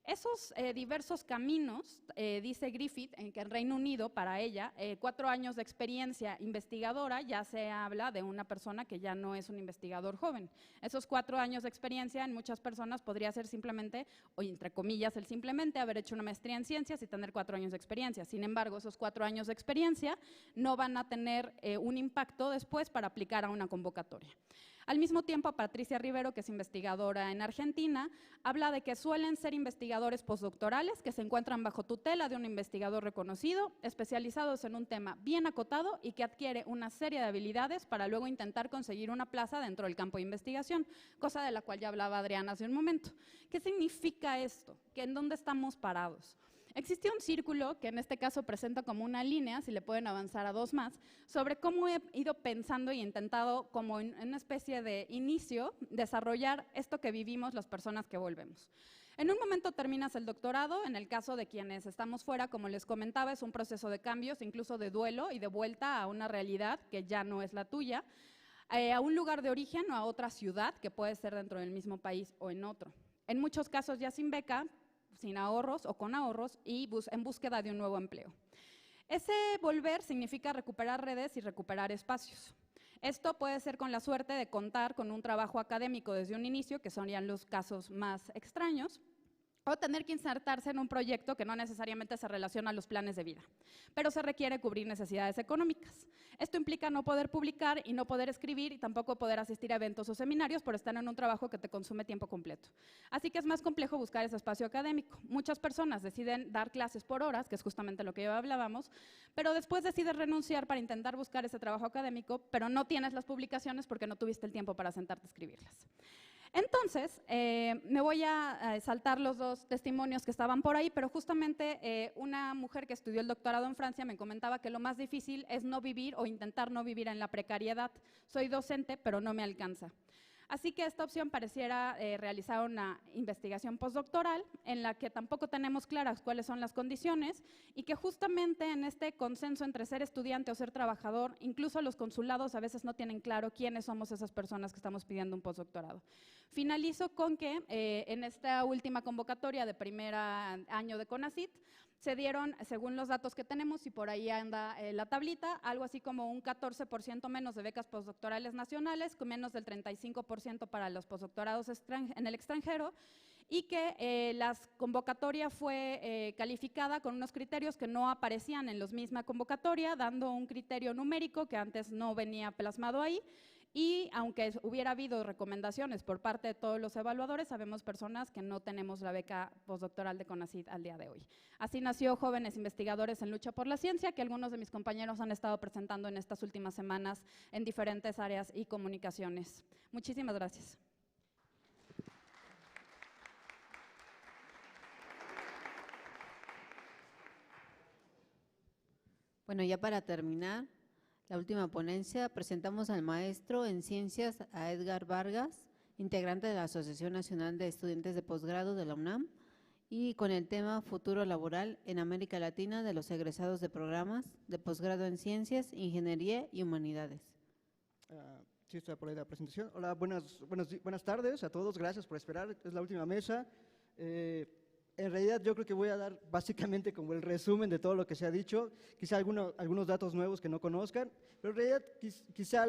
Esos diversos caminos, dice Griffith, en que en Reino Unido, para ella, 4 años de experiencia investigadora, ya se habla de una persona que ya no es un investigador joven. Esos 4 años de experiencia en muchas personas podría ser simplemente, o entre comillas, el simplemente haber hecho una maestría en ciencias y tener 4 años de experiencia. Sin embargo, esos 4 años de experiencia no van a tener un impacto después para aplicar a una convocatoria. Al mismo tiempo, Patricia Rivero, que es investigadora en Argentina, habla de que suelen ser investigadores postdoctorales que se encuentran bajo tutela de un investigador reconocido, especializados en un tema bien acotado y que adquiere una serie de habilidades para luego intentar conseguir una plaza dentro del campo de investigación, cosa de la cual ya hablaba Adriana hace un momento. ¿Qué significa esto? ¿Que en dónde estamos parados? Existe un círculo que en este caso presenta como una línea, si le pueden avanzar a 2 más, sobre cómo he ido pensando y intentado como en una especie de inicio desarrollar esto que vivimos las personas que volvemos. En un momento terminas el doctorado, en el caso de quienes estamos fuera, como les comentaba, es un proceso de cambios, incluso de duelo y de vuelta a una realidad que ya no es la tuya, a un lugar de origen o a otra ciudad, que puede ser dentro del mismo país o en otro. En muchos casos ya sin beca, sin ahorros o con ahorros y en búsqueda de un nuevo empleo. Ese volver significa recuperar redes y recuperar espacios. Esto puede ser con la suerte de contar con un trabajo académico desde un inicio, que serían los casos más extraños, o tener que insertarse en un proyecto que no necesariamente se relaciona a los planes de vida, pero se requiere cubrir necesidades económicas. Esto implica no poder publicar y no poder escribir y tampoco poder asistir a eventos o seminarios por estar en un trabajo que te consume tiempo completo. Así que es más complejo buscar ese espacio académico. Muchas personas deciden dar clases por horas, que es justamente lo que ya hablábamos, pero después decides renunciar para intentar buscar ese trabajo académico, pero no tienes las publicaciones porque no tuviste el tiempo para sentarte a escribirlas. Entonces, me voy a saltar los dos testimonios que estaban por ahí, pero justamente una mujer que estudió el doctorado en Francia me comentaba que lo más difícil es no vivir o intentar no vivir en la precariedad. Soy docente, pero no me alcanza. Así que esta opción pareciera realizar una investigación postdoctoral en la que tampoco tenemos claras cuáles son las condiciones y que justamente en este consenso entre ser estudiante o ser trabajador, incluso los consulados a veces no tienen claro quiénes somos esas personas que estamos pidiendo un postdoctorado. Finalizo con que en esta última convocatoria de primer año de CONACYT se dieron, según los datos que tenemos, y por ahí anda la tablita, algo así como un 14% menos de becas postdoctorales nacionales, con menos del 35% para los postdoctorados en el extranjero, y que la convocatoria fue calificada con unos criterios que no aparecían en la misma convocatoria, dando un criterio numérico que antes no venía plasmado ahí. Y aunque hubiera habido recomendaciones por parte de todos los evaluadores, sabemos personas que no tenemos la beca postdoctoral de CONACYT al día de hoy. Así nació Jóvenes Investigadores en Lucha por la Ciencia, que algunos de mis compañeros han estado presentando en estas últimas semanas en diferentes áreas y comunicaciones. Muchísimas gracias. Bueno, ya para terminar, la última ponencia, presentamos al maestro en Ciencias, a Edgar Vargas, integrante de la Asociación Nacional de Estudiantes de Posgrado de la UNAM, y con el tema Futuro Laboral en América Latina de los egresados de programas de posgrado en Ciencias, Ingeniería y Humanidades. Sí, está por ahí la presentación. Hola, buenas tardes a todos, gracias por esperar, es la última mesa. En realidad yo creo que voy a dar básicamente como el resumen de todo lo que se ha dicho, quizá algunos datos nuevos que no conozcan, pero en realidad quizá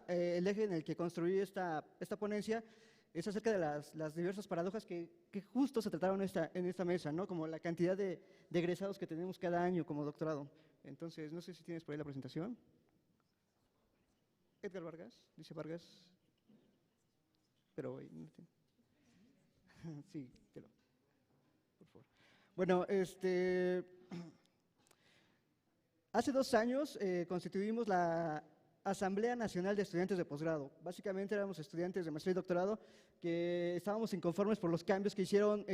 el eje en el que construí esta ponencia es acerca de las diversas paradojas que justo se trataron en esta mesa, ¿no? Como la cantidad de egresados que tenemos cada año como doctorado. Entonces, no sé si tienes por ahí la presentación. Edgar Vargas, dice Vargas, pero sí, pero por favor. Bueno, hace 2 años constituimos la Asamblea Nacional de Estudiantes de Posgrado. Básicamente éramos estudiantes de maestría y doctorado que estábamos inconformes por los cambios que hicieron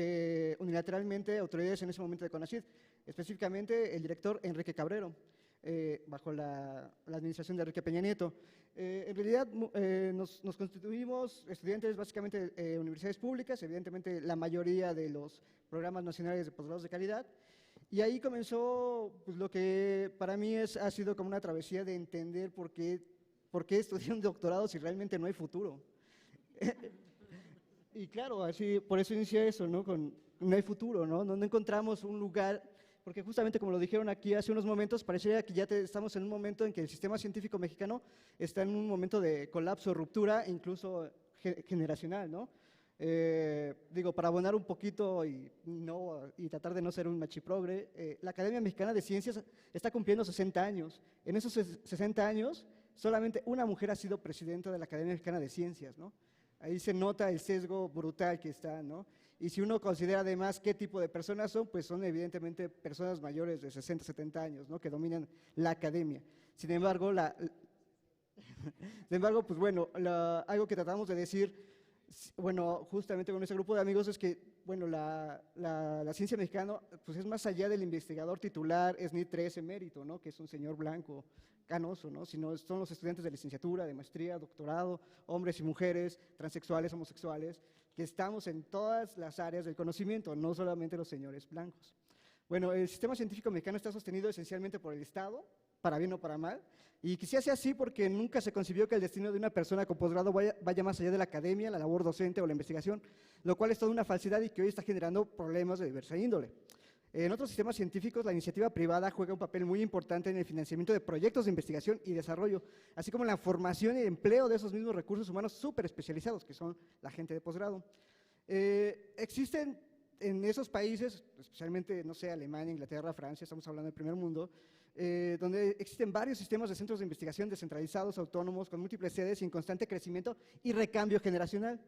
unilateralmente autoridades en ese momento de CONACYT, específicamente el director Enrique Cabrero, bajo la administración de Enrique Peña Nieto. En realidad nos constituimos estudiantes básicamente de universidades públicas, evidentemente la mayoría de los programas nacionales de posgrados de calidad, y ahí comenzó pues, lo que para mí ha sido como una travesía de entender por qué estudiar un doctorado si realmente no hay futuro. Y claro, así, por eso inicia eso, ¿no? No hay futuro, ¿no? No encontramos un lugar, porque justamente como lo dijeron aquí hace unos momentos, parecería que ya estamos en un momento en que el sistema científico mexicano está en un momento de colapso, ruptura, incluso generacional, ¿no? Digo, para abonar un poquito y tratar de no ser un machiprogre, la Academia Mexicana de Ciencias está cumpliendo 60 años. En esos 60 años, solamente una mujer ha sido presidenta de la Academia Mexicana de Ciencias, ¿no? Ahí se nota el sesgo brutal que está, ¿no? Y si uno considera además qué tipo de personas son, pues son evidentemente personas mayores de 60, 70 años, ¿no? Que dominan la academia. Sin embargo, pues bueno, algo que tratamos de decir, bueno, justamente con ese grupo de amigos es que, bueno, la ciencia mexicana pues es más allá del investigador titular, es ni 3 emérito, ¿no? Que es un señor blanco, canoso, ¿no? Sino son los estudiantes de licenciatura, de maestría, doctorado, hombres y mujeres, transexuales, homosexuales, que estamos en todas las áreas del conocimiento, no solamente los señores blancos. Bueno, el sistema científico mexicano está sostenido esencialmente por el Estado, para bien o para mal, y quizás sea así porque nunca se concibió que el destino de una persona con posgrado vaya más allá de la academia, la labor docente o la investigación, lo cual es toda una falsedad y que hoy está generando problemas de diversa índole. En otros sistemas científicos, la iniciativa privada juega un papel muy importante en el financiamiento de proyectos de investigación y desarrollo, así como en la formación y empleo de esos mismos recursos humanos súper especializados, que son la gente de posgrado. Existen en esos países, especialmente, no sé, Alemania, Inglaterra, Francia, estamos hablando del primer mundo, donde existen varios sistemas de centros de investigación descentralizados, autónomos, con múltiples sedes y en constante crecimiento y recambio generacional.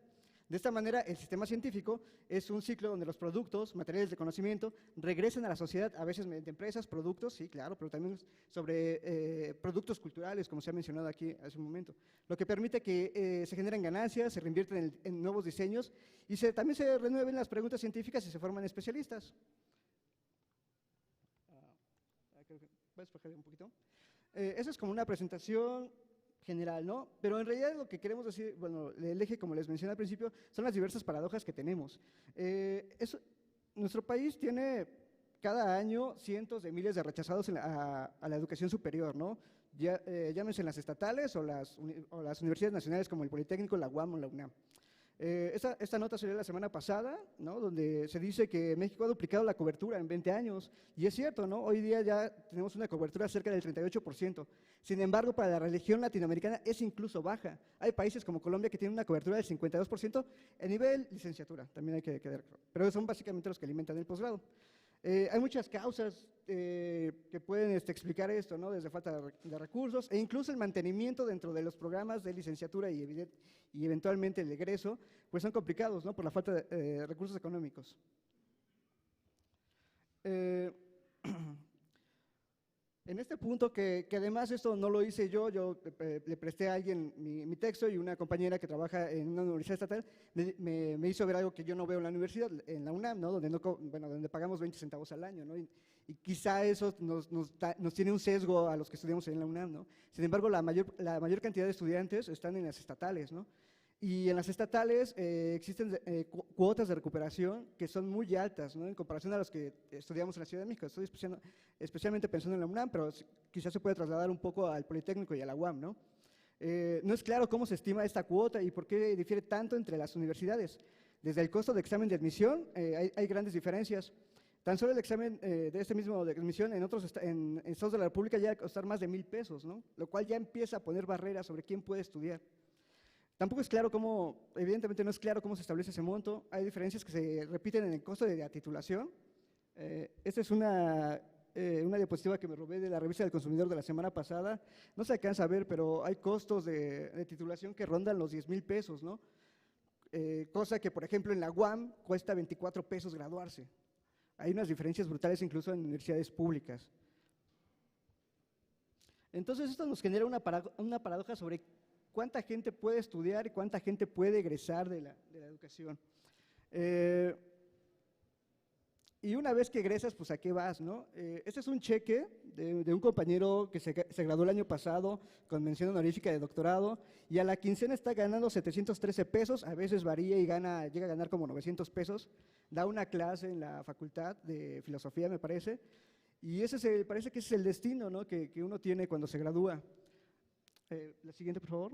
De esta manera, el sistema científico es un ciclo donde los productos, materiales de conocimiento, regresan a la sociedad, a veces mediante empresas, productos, sí, claro, pero también sobre productos culturales, como se ha mencionado aquí hace un momento, lo que permite que se generen ganancias, se reinvierten en nuevos diseños y también se renueven las preguntas científicas y se forman especialistas. ¿Puedes bajar un poquito? Eso es como una presentación general, ¿no? Pero en realidad lo que queremos decir, bueno, el eje, como les mencioné al principio, son las diversas paradojas que tenemos. Nuestro país tiene cada año cientos de miles de rechazados a la educación superior, ¿no? Llámense las estatales o las universidades nacionales como el Politécnico, la UAM o la UNAM. Esta nota salió la semana pasada, ¿no? Donde se dice que México ha duplicado la cobertura en 20 años, y es cierto, ¿no? Hoy día ya tenemos una cobertura cerca del 38%. Sin embargo, para la región latinoamericana es incluso baja. Hay países como Colombia que tienen una cobertura del 52% en nivel licenciatura, también hay que quedar claro, pero son básicamente los que alimentan el posgrado. Hay muchas causas que pueden explicar esto, ¿no? Desde falta de recursos e incluso el mantenimiento dentro de los programas de licenciatura y eventualmente el egreso, pues son complicados, ¿no? Por la falta de recursos económicos. En este punto, que además esto no lo hice yo le presté a alguien mi texto y una compañera que trabaja en una universidad estatal me hizo ver algo que yo no veo en la universidad, en la UNAM, ¿no? Donde pagamos 20 centavos al año, ¿no? Y quizá eso nos tiene un sesgo a los que estudiamos en la UNAM, ¿no? Sin embargo, la mayor cantidad de estudiantes están en las estatales, ¿no? Y en las estatales existen cuotas de recuperación que son muy altas, ¿no? En comparación a los que estudiamos en la Ciudad de México. Estoy especialmente pensando en la UNAM, pero quizás se puede trasladar un poco al Politécnico y a la UAM, ¿no? No es claro cómo se estima esta cuota y por qué difiere tanto entre las universidades. Desde el costo de examen de admisión hay grandes diferencias. Tan solo el examen de este mismo de admisión en estados de la República llega a costar más de 1,000 pesos, ¿no? Lo cual ya empieza a poner barreras sobre quién puede estudiar. Tampoco es claro evidentemente no es claro cómo se establece ese monto. Hay diferencias que se repiten en el costo de la titulación. Esta es una diapositiva que me robé de la revista del consumidor de la semana pasada. No se alcanza a ver, pero hay costos de titulación que rondan los 10,000 pesos, ¿no? Cosa que, por ejemplo, en la UAM cuesta 24 pesos graduarse. Hay unas diferencias brutales incluso en universidades públicas. Entonces, esto nos genera una paradoja sobre cuánta gente puede estudiar y cuánta gente puede egresar de la educación. Y una vez que egresas, pues ¿a qué vas, no? Este es un cheque de un compañero que se graduó el año pasado con mención honorífica de doctorado y a la quincena está ganando 713 pesos, a veces varía y llega a ganar como 900 pesos. Da una clase en la facultad de filosofía, me parece, y parece que ese es el destino, ¿no? que uno tiene cuando se gradúa. La siguiente, por favor.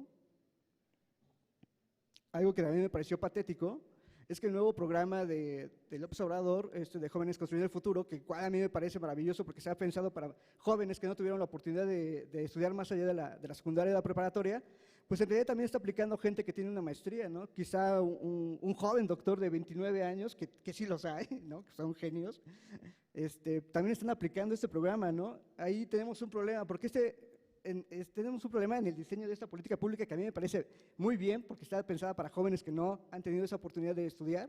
Algo que también me pareció patético es que el nuevo programa de López Obrador, de Jóvenes Construyendo el Futuro, que a mí me parece maravilloso porque se ha pensado para jóvenes que no tuvieron la oportunidad de estudiar más allá de la secundaria y de la preparatoria, pues en realidad también está aplicando gente que tiene una maestría, ¿no? Quizá un joven doctor de 29 años, que sí los hay, ¿no? Que son genios, también están aplicando este programa, ¿no? Ahí tenemos un problema, porque tenemos un problema en el diseño de esta política pública que a mí me parece muy bien porque está pensada para jóvenes que no han tenido esa oportunidad de estudiar,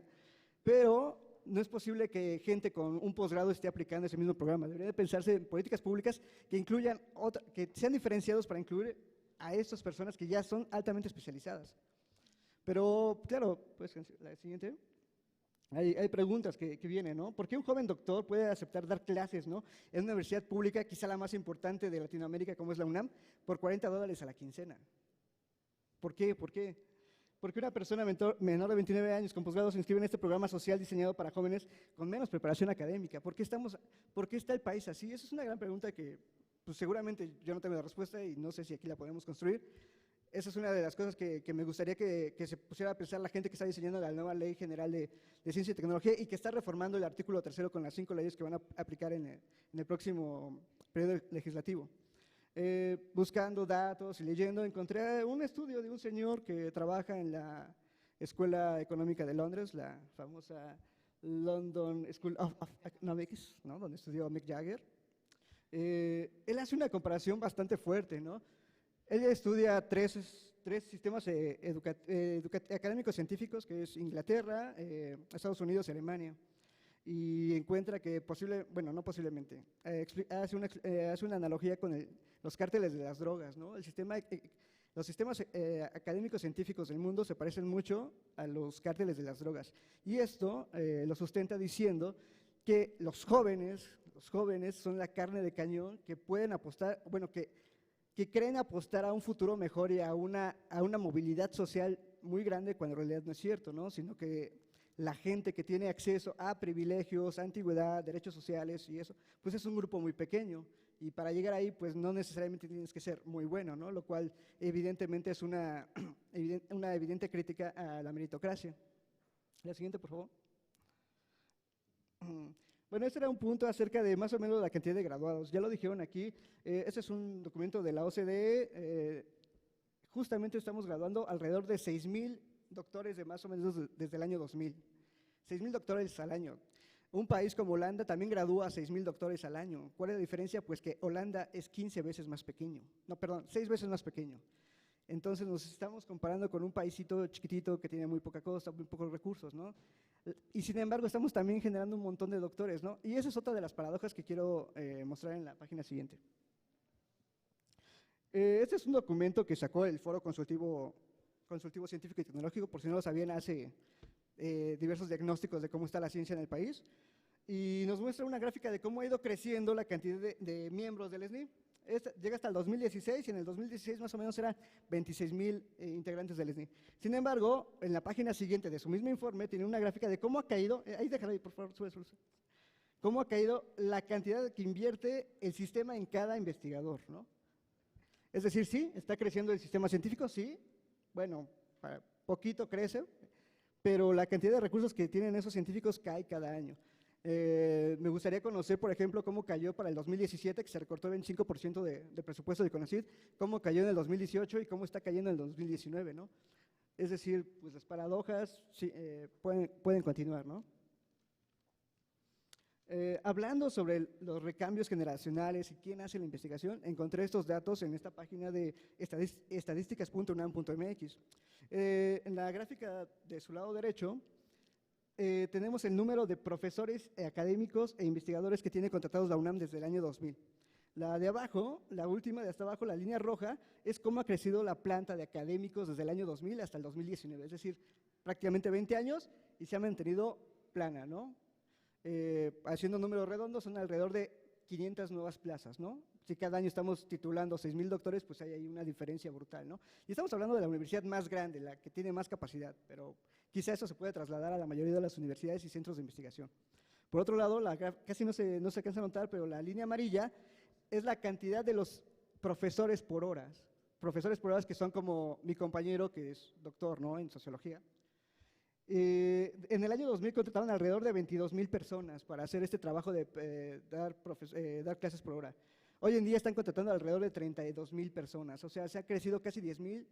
pero no es posible que gente con un posgrado esté aplicando ese mismo programa. Debería de pensarse en políticas públicas que sean diferenciados para incluir a estas personas que ya son altamente especializadas. Pero, claro, pues la siguiente. Hay preguntas que vienen, ¿no? ¿Por qué un joven doctor puede aceptar dar clases, ¿no? En una universidad pública, quizá la más importante de Latinoamérica, como es la UNAM, por $40 a la quincena? ¿Por qué? Porque una persona menor de 29 años con posgrado se inscribe en este programa social diseñado para jóvenes con menos preparación académica. ¿Por qué está el país así? Esa es una gran pregunta que pues, seguramente yo no tengo la respuesta y no sé si aquí la podemos construir. Esa es una de las cosas que me gustaría que se pusiera a pensar la gente que está diseñando la nueva Ley General de Ciencia y Tecnología y que está reformando el artículo 3 con las 5 leyes que van a aplicar en el próximo periodo legislativo. Buscando datos y leyendo, encontré un estudio de un señor que trabaja en la Escuela Económica de Londres, la famosa London School of Economics, ¿no? Donde estudió Mick Jagger. Él hace una comparación bastante fuerte, ¿no? Ella estudia tres sistemas académicos científicos, que es Inglaterra, Estados Unidos y Alemania, y encuentra que no posiblemente, hace una analogía con los cárteles de las drogas, ¿no? Los sistemas académicos científicos del mundo se parecen mucho a los cárteles de las drogas, y esto lo sustenta diciendo que los jóvenes son la carne de cañón que pueden apostar, que creen apostar a un futuro mejor y a una movilidad social muy grande, cuando en realidad no es cierto, ¿no? Sino que la gente que tiene acceso a privilegios, a antigüedad, derechos sociales y eso, pues es un grupo muy pequeño, y para llegar ahí pues no necesariamente tienes que ser muy bueno, ¿no? Lo cual evidentemente es una evidente crítica a la meritocracia. La siguiente, por favor. Bueno, este era un punto acerca de más o menos la cantidad de graduados. Ya lo dijeron aquí, este es un documento de la OCDE, justamente estamos graduando alrededor de 6,000 doctores de más o menos desde el año 2000. 6,000 doctores al año. Un país como Holanda también gradúa a 6,000 doctores al año. ¿Cuál es la diferencia? Pues que Holanda es 15 veces más pequeño. No, perdón, 6 veces más pequeño. Entonces nos estamos comparando con un paísito chiquitito que tiene muy poca costa, muy pocos recursos, ¿no? Y sin embargo estamos también generando un montón de doctores, ¿no? Y esa es otra de las paradojas que quiero mostrar en la página siguiente. Este es un documento que sacó el Foro Consultivo Científico y Tecnológico, por si no lo sabían, hace diversos diagnósticos de cómo está la ciencia en el país, y nos muestra una gráfica de cómo ha ido creciendo la cantidad de miembros del SNI. Llega hasta el 2016, y en el 2016 más o menos eran 26,000 integrantes del SNI. Sin embargo, en la página siguiente de su mismo informe tiene una gráfica de cómo ha caído, ahí déjalo ahí, por favor, sube. Cómo ha caído la cantidad que invierte el sistema en cada investigador, ¿no? Es decir, sí, está creciendo el sistema científico, sí, bueno, poquito crece, pero la cantidad de recursos que tienen esos científicos cae cada año. Me gustaría conocer, por ejemplo, cómo cayó para el 2017, que se recortó el 25% de presupuesto de CONACYT, cómo cayó en el 2018 y cómo está cayendo en el 2019, ¿no? Es decir, pues las paradojas sí, pueden continuar, ¿no? Hablando sobre los recambios generacionales y quién hace la investigación, encontré estos datos en esta página de estadísticas.unam.mx. En la gráfica de su lado derecho, tenemos el número de profesores académicos e investigadores que tiene contratados la UNAM desde el año 2000. La de abajo, la última de hasta abajo, la línea roja, es cómo ha crecido la planta de académicos desde el año 2000 hasta el 2019, es decir, prácticamente 20 años, y se ha mantenido plana, ¿no? Haciendo números redondos, son alrededor de 500 nuevas plazas, ¿no? Si cada año estamos titulando 6,000 doctores, pues hay ahí una diferencia brutal, ¿no? Y estamos hablando de la universidad más grande, la que tiene más capacidad, pero quizá eso se puede trasladar a la mayoría de las universidades y centros de investigación. Por otro lado, casi no se alcanza a notar, pero la línea amarilla es la cantidad de los profesores por horas que son como mi compañero, que es doctor, ¿no?, en sociología. En el año 2000 contrataron alrededor de 22,000 personas para hacer este trabajo de dar clases por hora. Hoy en día están contratando alrededor de 32,000 personas, o sea, se ha crecido casi 10,000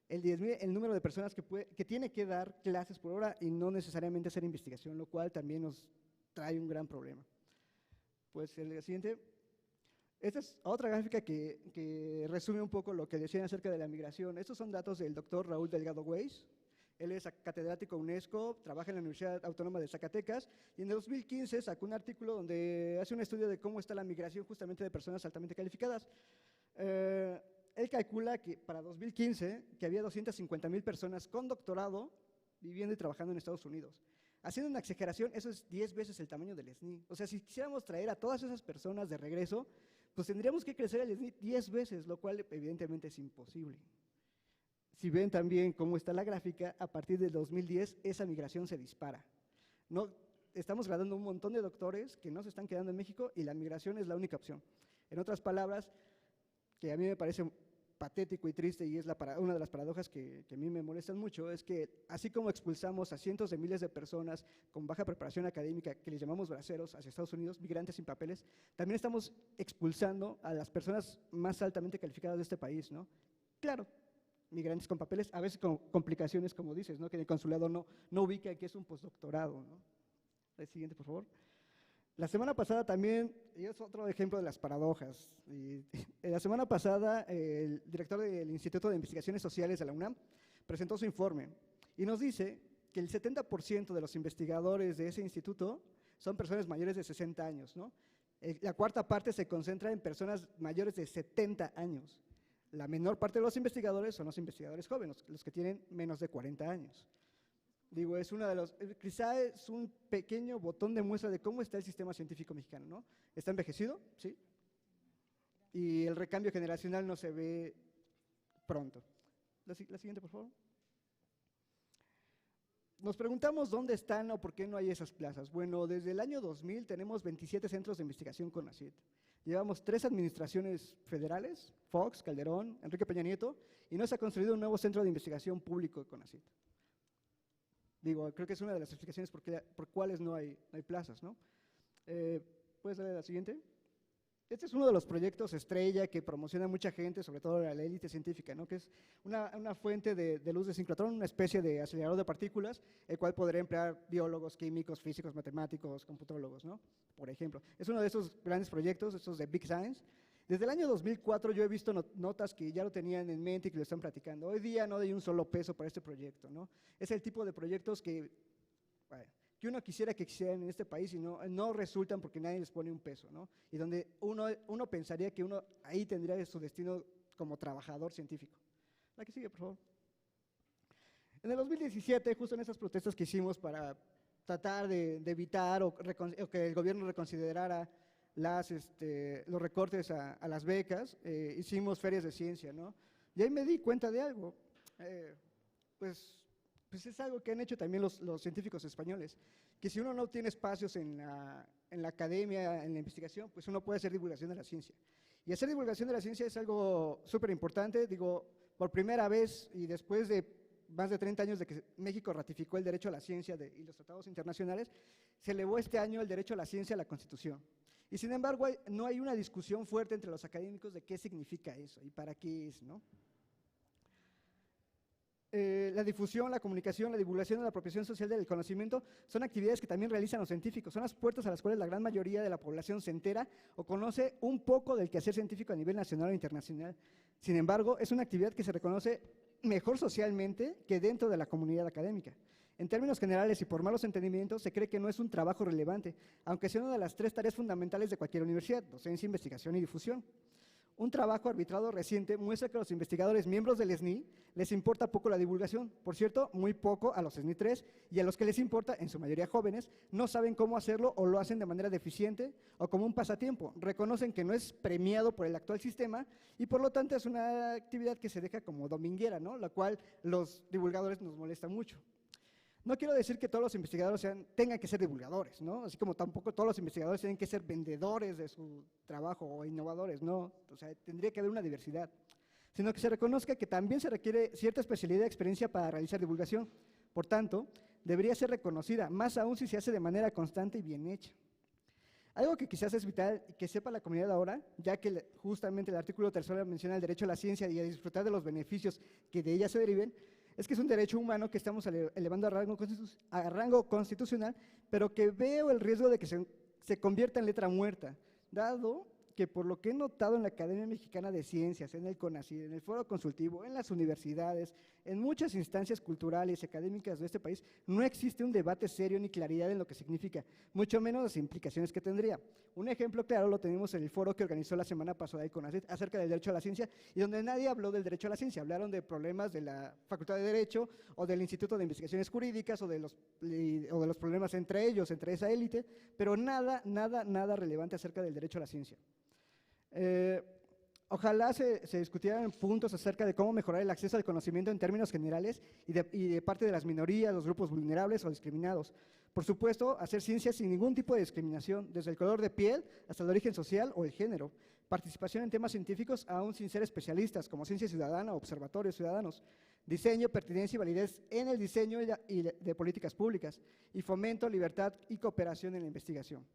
el número de personas que tiene que dar clases por hora y no necesariamente hacer investigación, lo cual también nos trae un gran problema. Pues el siguiente. Esta es otra gráfica que resume un poco lo que decían acerca de la migración. Estos son datos del doctor Raúl Delgado Weiss. Él es catedrático UNESCO, trabaja en la Universidad Autónoma de Zacatecas, y en el 2015 sacó un artículo donde hace un estudio de cómo está la migración justamente de personas altamente calificadas. Él calcula que para 2015 que había 250,000 personas con doctorado viviendo y trabajando en Estados Unidos. Haciendo una exageración, eso es 10 veces el tamaño del SNI. O sea, si quisiéramos traer a todas esas personas de regreso, pues tendríamos que crecer el SNI 10 veces, lo cual evidentemente es imposible. Si ven también cómo está la gráfica, a partir del 2010 esa migración se dispara. No, estamos graduando un montón de doctores que no se están quedando en México y la migración es la única opción. En otras palabras, que a mí me parece patético y triste, y es una de las paradojas que a mí me molestan mucho, es que así como expulsamos a cientos de miles de personas con baja preparación académica, que les llamamos braceros, hacia Estados Unidos, migrantes sin papeles, también estamos expulsando a las personas más altamente calificadas de este país, ¿no? Claro, migrantes con papeles, a veces con complicaciones, como dices, ¿no?, que en el consulado no ubica que es un postdoctorado, ¿no? El siguiente, por favor. La semana pasada también, y es otro ejemplo de las paradojas, la semana pasada el director del Instituto de Investigaciones Sociales de la UNAM presentó su informe y nos dice que el 70% de los investigadores de ese instituto son personas mayores de 60 años, ¿no? La cuarta parte se concentra en personas mayores de 70 años. La menor parte de los investigadores son los investigadores jóvenes, los que tienen menos de 40 años. Digo, es una de los, quizá es un pequeño botón de muestra de cómo está el sistema científico mexicano, ¿no? Está envejecido, sí, y el recambio generacional no se ve pronto. La siguiente, por favor. Nos preguntamos dónde están o por qué no hay esas plazas. Bueno, desde el año 2000 tenemos 27 centros de investigación CONACYT. Llevamos 3 administraciones federales, Fox, Calderón, Enrique Peña Nieto, y no se ha construido un nuevo centro de investigación público de CONACYT. Digo, creo que es una de las explicaciones por cuáles no hay plazas, ¿no? ¿Puedes darle la siguiente? Este es uno de los proyectos estrella que promociona mucha gente, sobre todo la élite científica, ¿no? Que es una fuente de luz de sincrotrón, una especie de acelerador de partículas, el cual podría emplear biólogos, químicos, físicos, matemáticos, computólogos, ¿no? Por ejemplo. Es uno de esos grandes proyectos, estos de Big Science. Desde el año 2004 yo he visto notas que ya lo tenían en mente y que lo están platicando. Hoy día no hay un solo peso para este proyecto, ¿no? Es el tipo de proyectos que uno quisiera que existieran en este país y no resultan porque nadie les pone un peso, ¿no? Y donde uno pensaría que uno ahí tendría su destino como trabajador científico. La que sigue, por favor. En el 2017, justo en esas protestas que hicimos para tratar de evitar o que el gobierno reconsiderara los recortes a las becas, hicimos ferias de ciencia, ¿no? Y ahí me di cuenta de algo, pues es algo que han hecho también los científicos españoles, que si uno no tiene espacios en la academia, en la investigación, pues uno puede hacer divulgación de la ciencia. Y hacer divulgación de la ciencia es algo súper importante, digo, por primera vez y después de más de 30 años de que México ratificó el derecho a la ciencia y los tratados internacionales, se elevó este año el derecho a la ciencia a la Constitución. Y sin embargo, no hay una discusión fuerte entre los académicos de qué significa eso y para qué es, ¿no? La difusión, la comunicación, la divulgación y la apropiación social del conocimiento son actividades que también realizan los científicos, son las puertas a las cuales la gran mayoría de la población se entera o conoce un poco del quehacer científico a nivel nacional o internacional. Sin embargo, es una actividad que se reconoce mejor socialmente que dentro de la comunidad académica. En términos generales y por malos entendimientos, se cree que no es un trabajo relevante, aunque sea una de las 3 tareas fundamentales de cualquier universidad: docencia, investigación y difusión. Un trabajo arbitrado reciente muestra que a los investigadores miembros del SNI les importa poco la divulgación, por cierto, muy poco a los SNI 3, y a los que les importa, en su mayoría jóvenes, no saben cómo hacerlo o lo hacen de manera deficiente o como un pasatiempo. Reconocen que no es premiado por el actual sistema y por lo tanto es una actividad que se deja como dominguera, ¿no? La cual los divulgadores nos molesta mucho. No quiero decir que todos los investigadores tengan que ser divulgadores, ¿no? Así como tampoco todos los investigadores tienen que ser vendedores de su trabajo o innovadores, no. O sea, tendría que haber una diversidad, sino que se reconozca que también se requiere cierta especialidad y experiencia para realizar divulgación. Por tanto, debería ser reconocida, más aún si se hace de manera constante y bien hecha. Algo que quizás es vital que sepa la comunidad ahora, ya que justamente el artículo 3 menciona el derecho a la ciencia y a disfrutar de los beneficios que de ella se deriven, es que es un derecho humano que estamos elevando a rango constitucional, pero que veo el riesgo de que se convierta en letra muerta, dado que por lo que he notado en la Academia Mexicana de Ciencias, en el CONACYT, en el Foro Consultivo, en las universidades, en muchas instancias culturales y académicas de este país, no existe un debate serio ni claridad en lo que significa, mucho menos las implicaciones que tendría. Un ejemplo claro lo tenemos en el foro que organizó la semana pasada el CONACYT acerca del derecho a la ciencia, y donde nadie habló del derecho a la ciencia, hablaron de problemas de la Facultad de Derecho o del Instituto de Investigaciones Jurídicas o de los problemas entre ellos, entre esa élite, pero nada relevante acerca del derecho a la ciencia. Ojalá se discutieran puntos acerca de cómo mejorar el acceso al conocimiento en términos generales y de parte de las minorías, los grupos vulnerables o discriminados. Por supuesto, hacer ciencia sin ningún tipo de discriminación, desde el color de piel hasta el origen social o el género. Participación en temas científicos aún sin ser especialistas, como ciencia ciudadana o observatorios ciudadanos. Diseño, pertinencia y validez en el diseño de políticas públicas. Y fomento, libertad y cooperación en la investigación.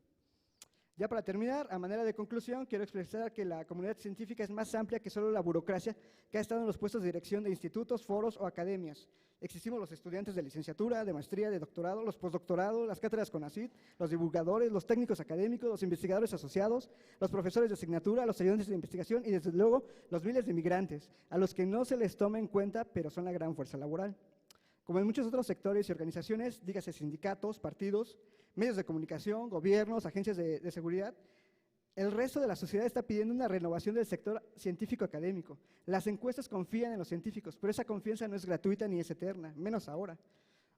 Ya para terminar, a manera de conclusión, quiero expresar que la comunidad científica es más amplia que solo la burocracia que ha estado en los puestos de dirección de institutos, foros o academias. Existimos los estudiantes de licenciatura, de maestría, de doctorado, los postdoctorados, las cátedras CONACYT, los divulgadores, los técnicos académicos, los investigadores asociados, los profesores de asignatura, los ayudantes de investigación y desde luego los miles de migrantes, a los que no se les toma en cuenta, pero son la gran fuerza laboral. Como en muchos otros sectores y organizaciones, dígase sindicatos, partidos, medios de comunicación, gobiernos, agencias de seguridad, el resto de la sociedad está pidiendo una renovación del sector científico-académico. Las encuestas confían en los científicos, pero esa confianza no es gratuita ni es eterna, menos ahora.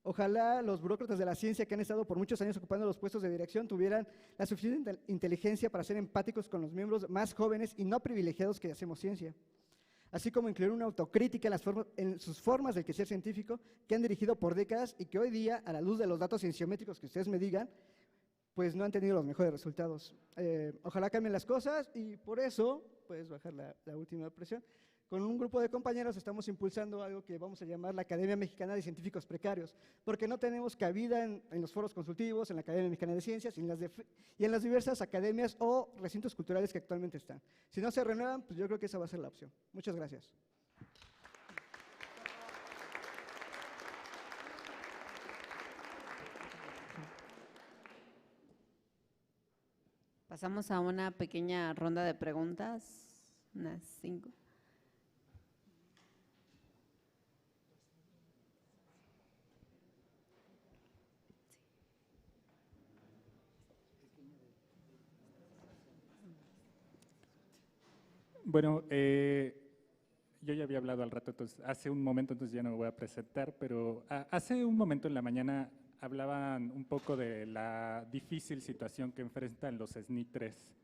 Ojalá los burócratas de la ciencia que han estado por muchos años ocupando los puestos de dirección tuvieran la suficiente inteligencia para ser empáticos con los miembros más jóvenes y no privilegiados que hacemos ciencia, así como incluir una autocrítica en sus formas de ser científico que han dirigido por décadas y que hoy día, a la luz de los datos cienciométricos que ustedes me digan, pues no han tenido los mejores resultados. Ojalá cambien las cosas y por eso, puedes bajar la última presión, con un grupo de compañeros estamos impulsando algo que vamos a llamar la Academia Mexicana de Científicos Precarios, porque no tenemos cabida en los foros consultivos, en la Academia Mexicana de Ciencias y en las diversas academias o recintos culturales que actualmente están. Si no se renuevan, pues yo creo que esa va a ser la opción. Muchas gracias. Pasamos a una pequeña ronda de preguntas, unas 5. Bueno, yo ya había hablado al rato, entonces, hace un momento, entonces ya no me voy a presentar, pero hace un momento en la mañana hablaban un poco de la difícil situación que enfrentan los SNI 3.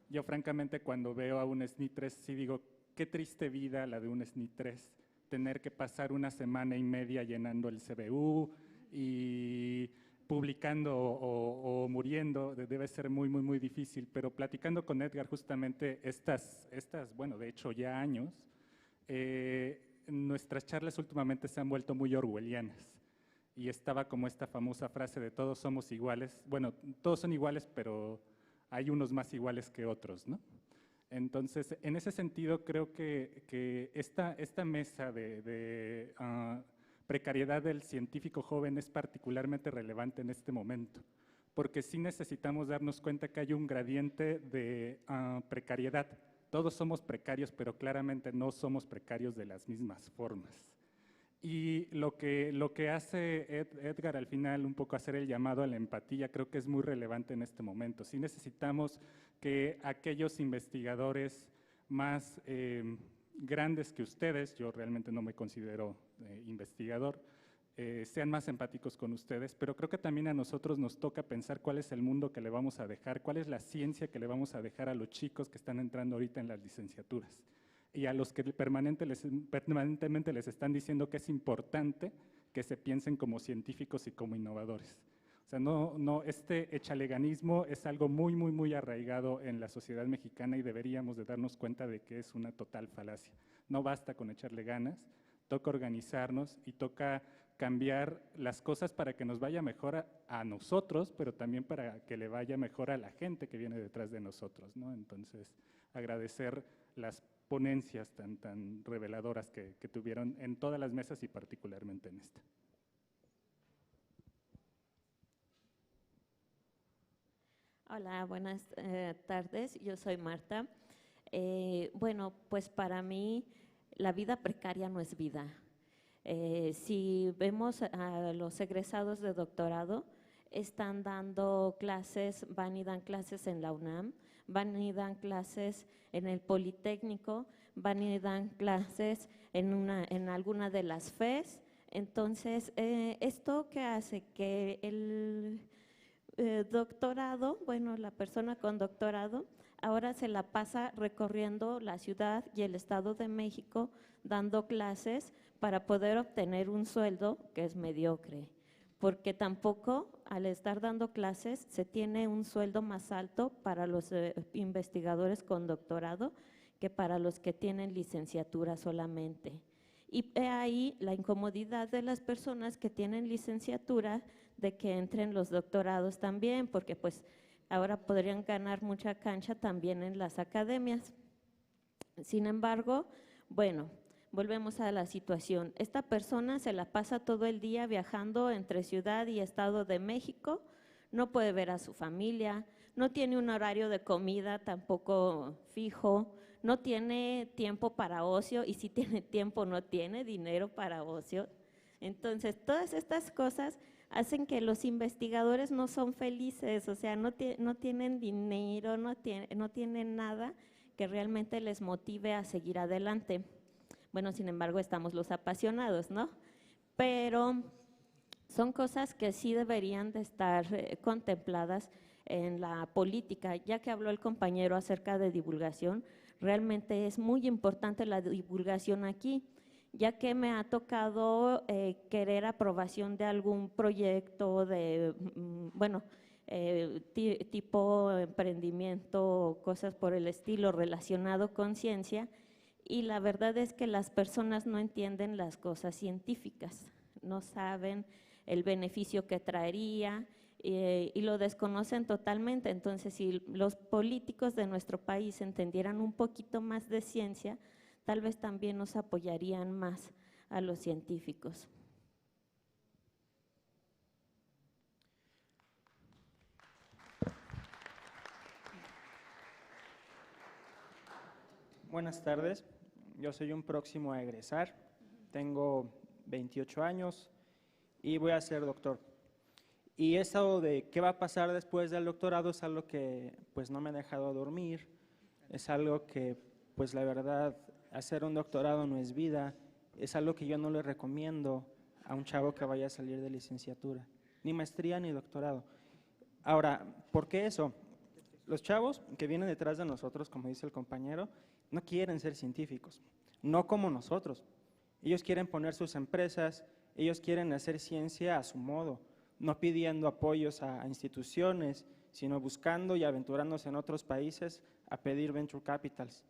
Yo francamente cuando veo a un SNI 3 sí digo, qué triste vida la de un SNI 3, tener que pasar una semana y media llenando el CBU y publicando o muriendo, debe ser muy, muy, muy difícil, pero platicando con Edgar justamente bueno, de hecho ya años, nuestras charlas últimamente se han vuelto muy orwellianas. Y estaba como esta famosa frase de todos somos iguales. Bueno, todos son iguales, pero hay unos más iguales que otros, ¿no? Entonces, en ese sentido, creo que esta mesa de precariedad del científico joven es particularmente relevante en este momento, porque sí necesitamos darnos cuenta que hay un gradiente de precariedad. Todos somos precarios, pero claramente no somos precarios de las mismas formas. Y lo que hace Edgar al final, un poco hacer el llamado a la empatía, creo que es muy relevante en este momento. Sí necesitamos que aquellos investigadores más grandes que ustedes, yo realmente no me considero investigador, sean más empáticos con ustedes, pero creo que también a nosotros nos toca pensar cuál es el mundo que le vamos a dejar, cuál es la ciencia que le vamos a dejar a los chicos que están entrando ahorita en las licenciaturas. Y a los que permanentemente les están diciendo que es importante que se piensen como científicos y como innovadores. O sea, este echaleganismo es algo muy, muy, muy arraigado en la sociedad mexicana y deberíamos de darnos cuenta de que es una total falacia. No basta con echarle ganas, toca organizarnos y toca cambiar las cosas para que nos vaya mejor a nosotros, pero también para que le vaya mejor a la gente que viene detrás de nosotros, ¿no? Entonces, agradecer las ponencias tan reveladoras que tuvieron en todas las mesas y particularmente en esta. Hola, buenas tardes. Yo soy Marta. Bueno, pues para mí la vida precaria no es vida. Si vemos a los egresados de doctorado, están dando clases, van y dan clases en la UNAM, van y dan clases en el Politécnico, van y dan clases en alguna de las FES. Entonces, ¿esto qué hace? Que el doctorado, bueno, la persona con doctorado, ahora se la pasa recorriendo la ciudad y el Estado de México dando clases para poder obtener un sueldo que es mediocre, porque tampoco al estar dando clases se tiene un sueldo más alto para los investigadores con doctorado que para los que tienen licenciatura solamente. Y ahí la incomodidad de las personas que tienen licenciatura de que entren los doctorados también, porque pues ahora podrían ganar mucha cancha también en las academias. Sin embargo, bueno, volvemos a la situación. Esta persona se la pasa todo el día viajando entre Ciudad y Estado de México, no puede ver a su familia, no tiene un horario de comida tampoco fijo, no tiene tiempo para ocio, y si tiene tiempo no tiene dinero para ocio. Entonces, todas estas cosas hacen que los investigadores no son felices, o sea, no tienen dinero, no tienen nada que realmente les motive a seguir adelante. Bueno, sin embargo, estamos los apasionados, ¿no? Pero son cosas que sí deberían de estar contempladas en la política. Ya que habló el compañero acerca de divulgación, realmente es muy importante la divulgación aquí, ya que me ha tocado querer aprobación de algún proyecto de, tipo emprendimiento, cosas por el estilo relacionado con ciencia, y la verdad es que las personas no entienden las cosas científicas, no saben el beneficio que traería y lo desconocen totalmente. Entonces, si los políticos de nuestro país entendieran un poquito más de ciencia, tal vez también nos apoyarían más a los científicos. Buenas tardes, yo soy un próximo a egresar, tengo 28 años y voy a ser doctor. Y eso de qué va a pasar después del doctorado es algo que pues no me ha dejado dormir, es algo que pues la verdad hacer un doctorado no es vida, es algo que yo no le recomiendo a un chavo que vaya a salir de licenciatura, ni maestría ni doctorado. Ahora, ¿por qué eso? Los chavos que vienen detrás de nosotros, como dice el compañero, no quieren ser científicos, no como nosotros. Ellos quieren poner sus empresas, ellos quieren hacer ciencia a su modo, no pidiendo apoyos a instituciones, sino buscando y aventurándose en otros países a pedir venture capitals.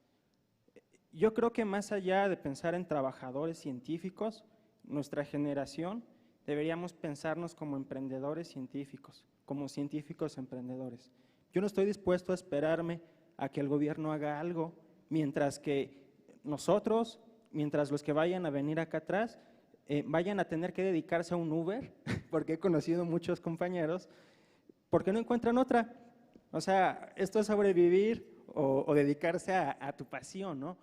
Yo creo que más allá de pensar en trabajadores científicos, nuestra generación deberíamos pensarnos como emprendedores científicos, como científicos emprendedores. Yo no estoy dispuesto a esperarme a que el gobierno haga algo, mientras que nosotros, mientras los que vayan a venir acá atrás, vayan a tener que dedicarse a un Uber, porque he conocido muchos compañeros, porque no encuentran otra. O sea, esto es sobrevivir o dedicarse a tu pasión, ¿no?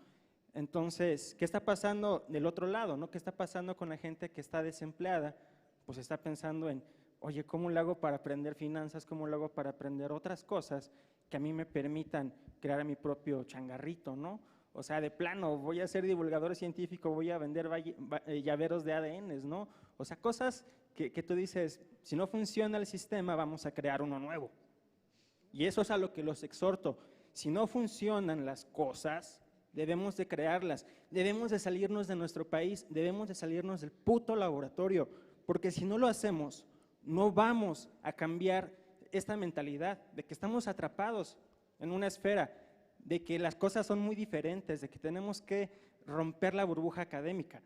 Entonces, ¿qué está pasando del otro lado, no? ¿Qué está pasando con la gente que está desempleada? Pues está pensando en, oye, ¿cómo lo hago para aprender finanzas? ¿Cómo lo hago para aprender otras cosas que a mí me permitan crear mi propio changarrito, ¿no? O sea, de plano, voy a ser divulgador científico, voy a vender llaveros de ADNs, ¿no? O sea, cosas que tú dices, si no funciona el sistema, vamos a crear uno nuevo. Y eso es a lo que los exhorto. Si no funcionan las cosas, debemos de crearlas, debemos de salirnos de nuestro país, debemos de salirnos del puto laboratorio, porque si no lo hacemos, no vamos a cambiar esta mentalidad de que estamos atrapados en una esfera, de que las cosas son muy diferentes, de que tenemos que romper la burbuja académica.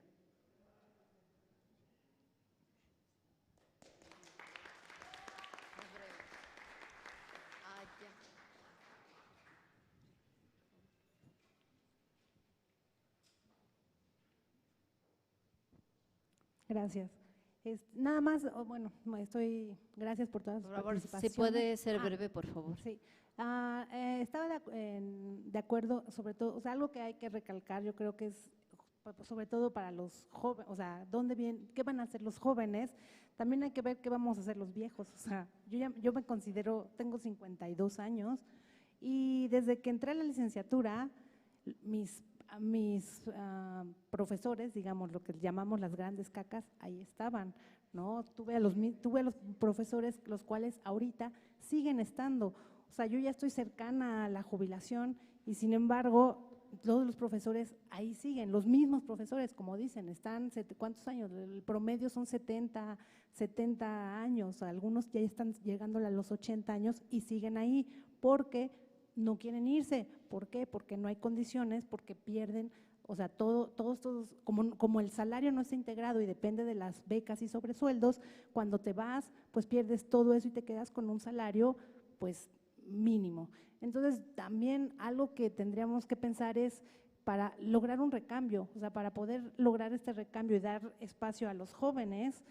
Gracias. Nada más, gracias por todas sus participaciones. Si puede ser breve, por favor. Sí. Estaba de acuerdo, sobre todo, o sea, algo que hay que recalcar, yo creo que es sobre todo para los jóvenes, o sea, ¿qué van a hacer los jóvenes? También hay que ver qué vamos a hacer los viejos, o sea, yo me considero, tengo 52 años y desde que entré a la licenciatura, mis profesores, digamos, lo que llamamos las grandes cacas, ahí estaban, ¿no? Tuve a los profesores, los cuales ahorita siguen estando. O sea, yo ya estoy cercana a la jubilación y sin embargo, todos los profesores ahí siguen, los mismos profesores, como dicen, están, ¿cuántos años? El promedio son 70 años, algunos ya están llegando a los 80 años y siguen ahí porque no quieren irse. ¿Por qué? Porque no hay condiciones, porque pierden, o sea, todos, como el salario no está integrado y depende de las becas y sobresueldos, cuando te vas, pues pierdes todo eso y te quedas con un salario, pues mínimo. Entonces, también algo que tendríamos que pensar es para lograr un recambio, o sea, para poder lograr este recambio y dar espacio a los jóvenes,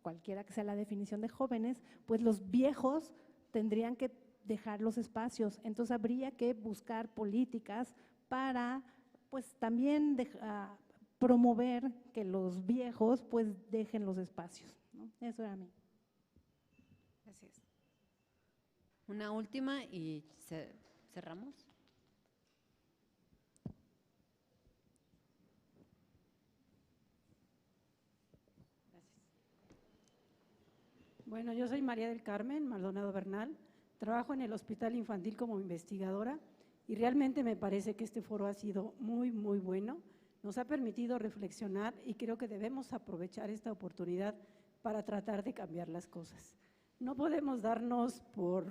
cualquiera que sea la definición de jóvenes, pues los viejos tendrían que dejar los espacios. Entonces, habría que buscar políticas para, pues, también promover que los viejos, pues, dejen los espacios, ¿no? Eso era a mí. Gracias. Una última y cerramos. Bueno, yo soy María del Carmen Maldonado Bernal, trabajo en el Hospital Infantil como investigadora y realmente me parece que este foro ha sido muy, muy bueno. Nos ha permitido reflexionar y creo que debemos aprovechar esta oportunidad para tratar de cambiar las cosas. No podemos darnos por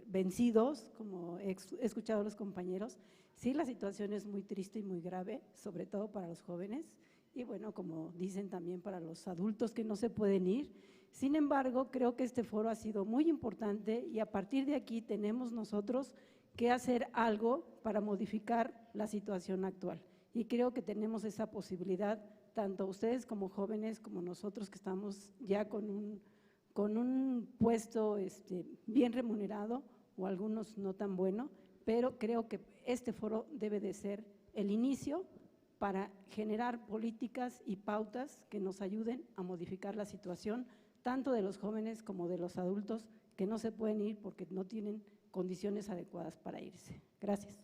vencidos, como he escuchado a los compañeros. Sí, la situación es muy triste y muy grave, sobre todo para los jóvenes y bueno, como dicen también para los adultos que no se pueden ir. Sin embargo, creo que este foro ha sido muy importante y a partir de aquí tenemos nosotros que hacer algo para modificar la situación actual. Y creo que tenemos esa posibilidad, tanto ustedes como jóvenes, como nosotros que estamos ya con un puesto bien remunerado o algunos no tan bueno, pero creo que este foro debe de ser el inicio para generar políticas y pautas que nos ayuden a modificar la situación, tanto de los jóvenes como de los adultos que no se pueden ir porque no tienen condiciones adecuadas para irse. Gracias.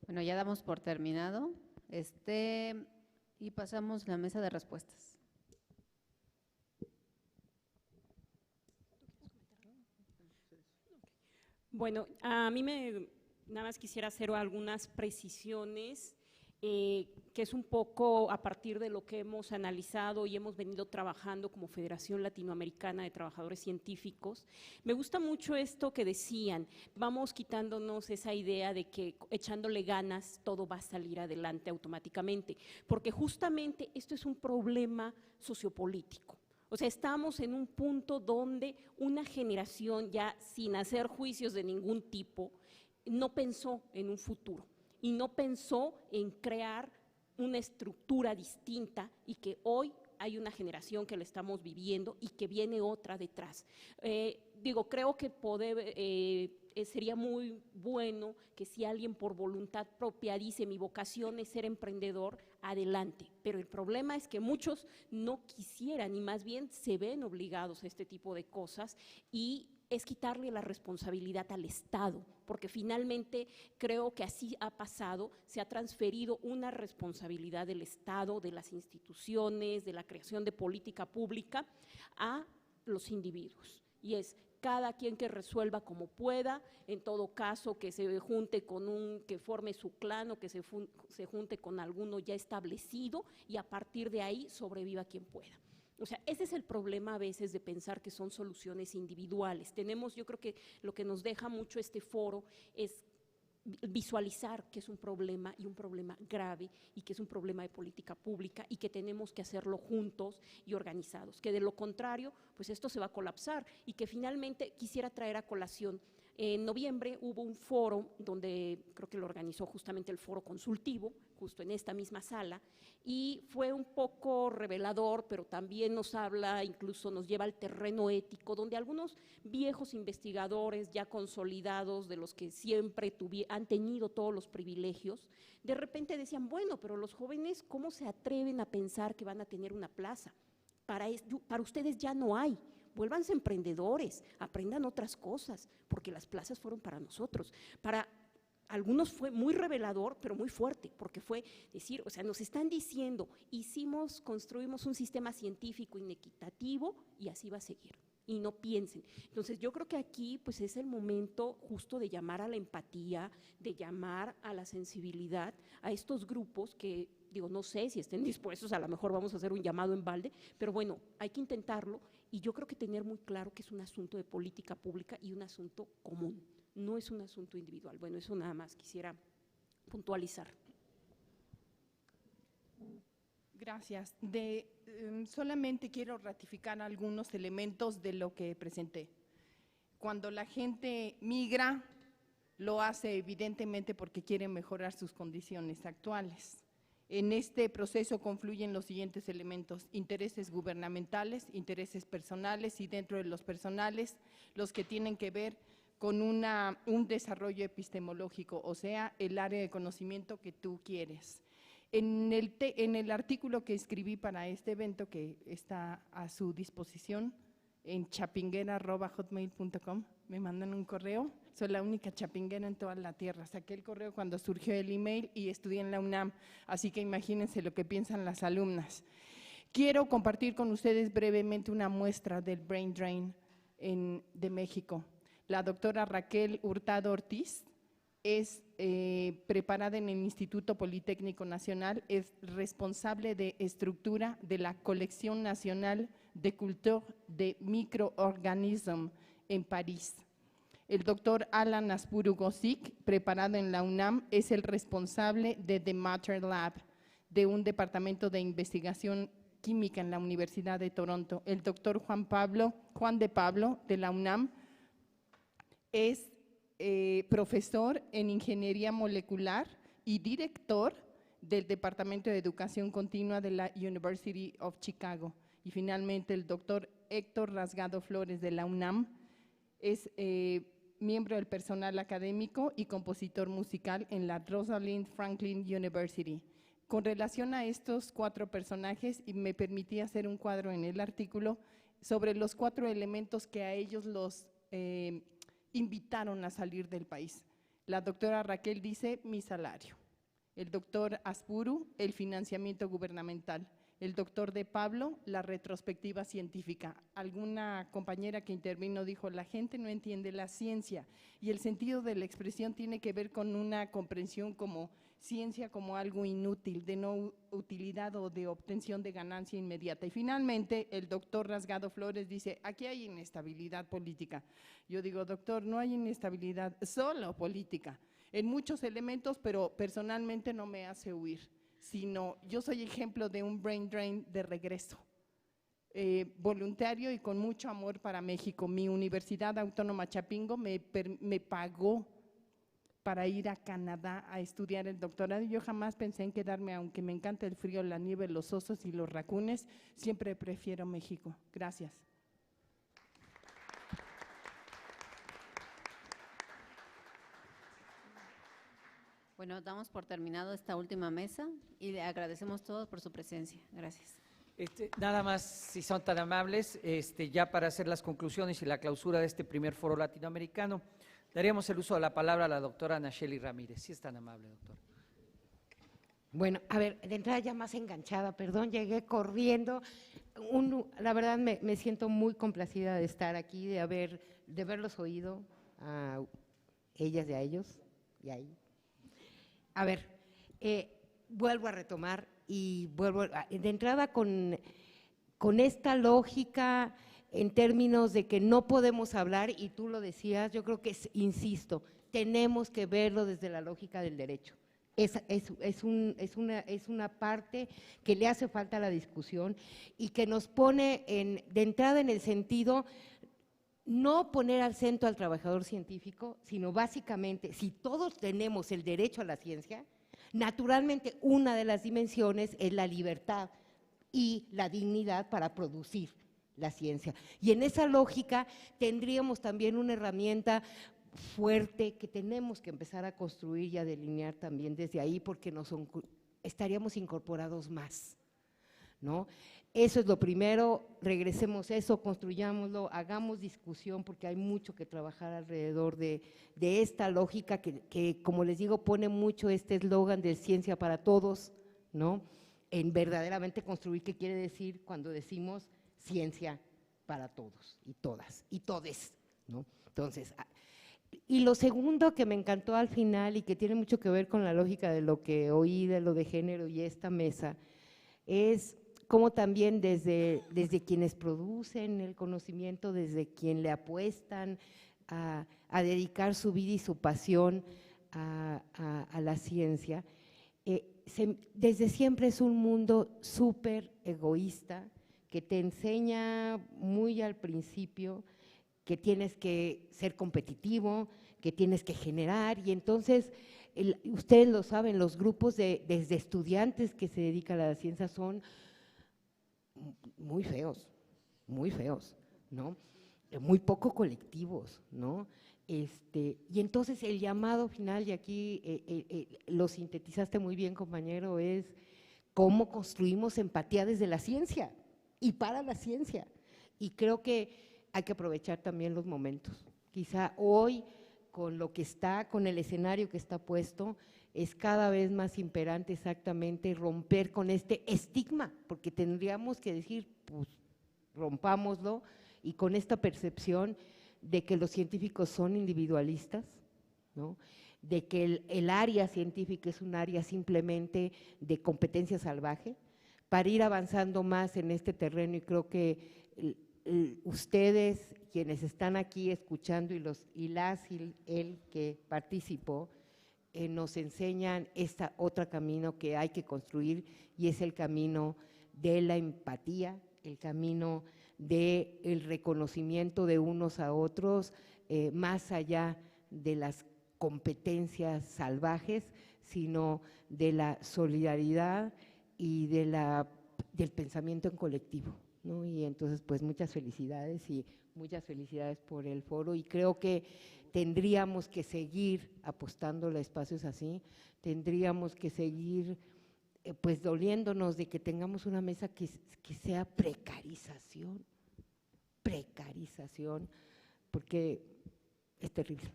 Bueno, ya damos por terminado y pasamos a la mesa de respuestas. Bueno, a mí nada más quisiera hacer algunas precisiones, que es un poco a partir de lo que hemos analizado y hemos venido trabajando como Federación Latinoamericana de Trabajadores Científicos. Me gusta mucho esto que decían, vamos quitándonos esa idea de que echándole ganas todo va a salir adelante automáticamente, porque justamente esto es un problema sociopolítico. O sea, estamos en un punto donde una generación ya sin hacer juicios de ningún tipo no pensó en un futuro y no pensó en crear una estructura distinta y que hoy hay una generación que la estamos viviendo y que viene otra detrás. Creo que sería muy bueno que si alguien por voluntad propia dice mi vocación es ser emprendedor, adelante, pero el problema es que muchos no quisieran y más bien se ven obligados a este tipo de cosas y es quitarle la responsabilidad al Estado, porque finalmente creo que así ha pasado, se ha transferido una responsabilidad del Estado, de las instituciones, de la creación de política pública a los individuos y es cada quien que resuelva como pueda, en todo caso que se junte que forme su clan o que se junte con alguno ya establecido y a partir de ahí sobreviva quien pueda. O sea, ese es el problema a veces de pensar que son soluciones individuales. Yo creo que lo que nos deja mucho este foro es visualizar que es un problema y un problema grave y que es un problema de política pública y que tenemos que hacerlo juntos y organizados, que de lo contrario, pues esto se va a colapsar y que finalmente quisiera traer a colación. En noviembre hubo un foro donde creo que lo organizó justamente el Foro Consultivo, justo en esta misma sala, y fue un poco revelador, pero también nos habla, incluso nos lleva al terreno ético, donde algunos viejos investigadores ya consolidados, de los que siempre han tenido todos los privilegios, de repente decían, bueno, pero los jóvenes, ¿cómo se atreven a pensar que van a tener una plaza? Para ustedes ya no hay. Vuélvanse emprendedores, aprendan otras cosas, porque las plazas fueron para nosotros. Para algunos fue muy revelador, pero muy fuerte, porque fue decir, o sea, nos están diciendo, construimos un sistema científico inequitativo y así va a seguir. Y no piensen. Entonces, yo creo que aquí pues es el momento justo de llamar a la empatía, de llamar a la sensibilidad a estos grupos que, no sé si estén dispuestos, a lo mejor vamos a hacer un llamado en balde, pero bueno, hay que intentarlo y yo creo que tener muy claro que es un asunto de política pública y un asunto común, no es un asunto individual. Bueno, eso nada más quisiera puntualizar. Gracias. Solamente quiero ratificar algunos elementos de lo que presenté. Cuando la gente migra, lo hace evidentemente porque quiere mejorar sus condiciones actuales. En este proceso confluyen los siguientes elementos: intereses gubernamentales, intereses personales y dentro de los personales, los que tienen que ver con un desarrollo epistemológico, o sea, el área de conocimiento que tú quieres. En el artículo que escribí para este evento, que está a su disposición en chapinguera@hotmail.com, me mandan un correo. Soy la única chapinguera en toda la tierra. Saqué el correo cuando surgió el email y estudié en la UNAM, así que imagínense lo que piensan las alumnas. Quiero compartir con ustedes brevemente una muestra del Brain Drain de México. La doctora Raquel Hurtado Ortiz es preparada en el Instituto Politécnico Nacional, es responsable de estructura de la Colección Nacional de Culture de Microorganismes en París. El doctor Alan Aspuru-Gosik, preparado en la UNAM, es el responsable de The Matter Lab, de un departamento de investigación química en la Universidad de Toronto. El doctor Juan de Pablo, de la UNAM, es profesor en Ingeniería Molecular y director del Departamento de Educación Continua de la University of Chicago. Y finalmente el doctor Héctor Rasgado Flores, de la UNAM, es miembro del personal académico y compositor musical en la Rosalind Franklin University. Con relación a estos 4 personajes, y me permití hacer un cuadro en el artículo sobre los 4 elementos que a ellos los invitaron a salir del país. La doctora Raquel dice: mi salario. El doctor Aspuru, el financiamiento gubernamental. El doctor de Pablo, la retrospectiva científica. Alguna compañera que intervino dijo: la gente no entiende la ciencia, y el sentido de la expresión tiene que ver con una comprensión como ciencia como algo inútil, de no utilidad o de obtención de ganancia inmediata. Y finalmente el doctor Rasgado Flores dice: aquí hay inestabilidad política. Yo digo: doctor, no hay inestabilidad, solo política, en muchos elementos, pero personalmente no me hace huir, sino yo soy ejemplo de un brain drain de regreso, voluntario y con mucho amor para México. Mi Universidad Autónoma Chapingo me pagó para ir a Canadá a estudiar el doctorado. Yo jamás pensé en quedarme, aunque me encanta el frío, la nieve, los osos y los racunes, siempre prefiero México. Gracias. Bueno, damos por terminado esta última mesa y le agradecemos a todos por su presencia. Gracias. Nada más, si son tan amables, ya para hacer las conclusiones y la clausura de este primer foro latinoamericano, daríamos el uso de la palabra a la doctora Nacheli Ramírez. Si es tan amable, doctora. Bueno, a ver, de entrada ya más enganchada, perdón, llegué corriendo. La verdad me siento muy complacida de estar aquí, de haberlos oído a ellas y a ellos y ahí. A ver, vuelvo a retomar y de entrada con esta lógica en términos de que no podemos hablar, y tú lo decías, yo creo que, insisto, tenemos que verlo desde la lógica del derecho. Es una parte que le hace falta a la discusión y que nos pone de entrada en el sentido, no poner al centro al trabajador científico, sino básicamente, si todos tenemos el derecho a la ciencia, naturalmente una de las dimensiones es la libertad y la dignidad para producir la ciencia. Y en esa lógica tendríamos también una herramienta fuerte que tenemos que empezar a construir y a delinear también desde ahí, porque estaríamos incorporados más, ¿no? Eso es lo primero, regresemos eso, construyámoslo, hagamos discusión, porque hay mucho que trabajar alrededor de esta lógica que, como les digo, pone mucho este eslogan de ciencia para todos, ¿no? En verdaderamente construir qué quiere decir cuando decimos ciencia para todos y todas y todes, ¿no? Entonces, y lo segundo que me encantó al final y que tiene mucho que ver con la lógica de lo que oí, de lo de género y esta mesa, es cómo también desde quienes producen el conocimiento, desde quien le apuestan a dedicar su vida y su pasión a la ciencia, desde siempre es un mundo súper egoísta, que te enseña muy al principio que tienes que ser competitivo, que tienes que generar, y entonces, ustedes lo saben, los grupos desde estudiantes que se dedican a la ciencia son muy feos, ¿no? Muy poco colectivos, ¿no? Y entonces el llamado final, y aquí lo sintetizaste muy bien, compañero, es cómo construimos empatía desde la ciencia y para la ciencia. Y creo que hay que aprovechar también los momentos. Quizá hoy, con lo que está, con el escenario que está puesto, es cada vez más imperante exactamente romper con este estigma, porque tendríamos que decir, pues, rompámoslo, y con esta percepción de que los científicos son individualistas, ¿no? De que el área científica es un área simplemente de competencia salvaje, para ir avanzando más en este terreno, y creo que ustedes, quienes están aquí escuchando, y el que participó, nos enseñan este otro camino que hay que construir, y es el camino de la empatía, el camino del reconocimiento de unos a otros, más allá de las competencias salvajes, sino de la solidaridad y del pensamiento en colectivo, ¿no? Y entonces, pues, muchas felicidades por el foro, y creo que tendríamos que seguir apostando a espacios así, tendríamos que seguir pues doliéndonos de que tengamos una mesa que sea precarización, porque es terrible,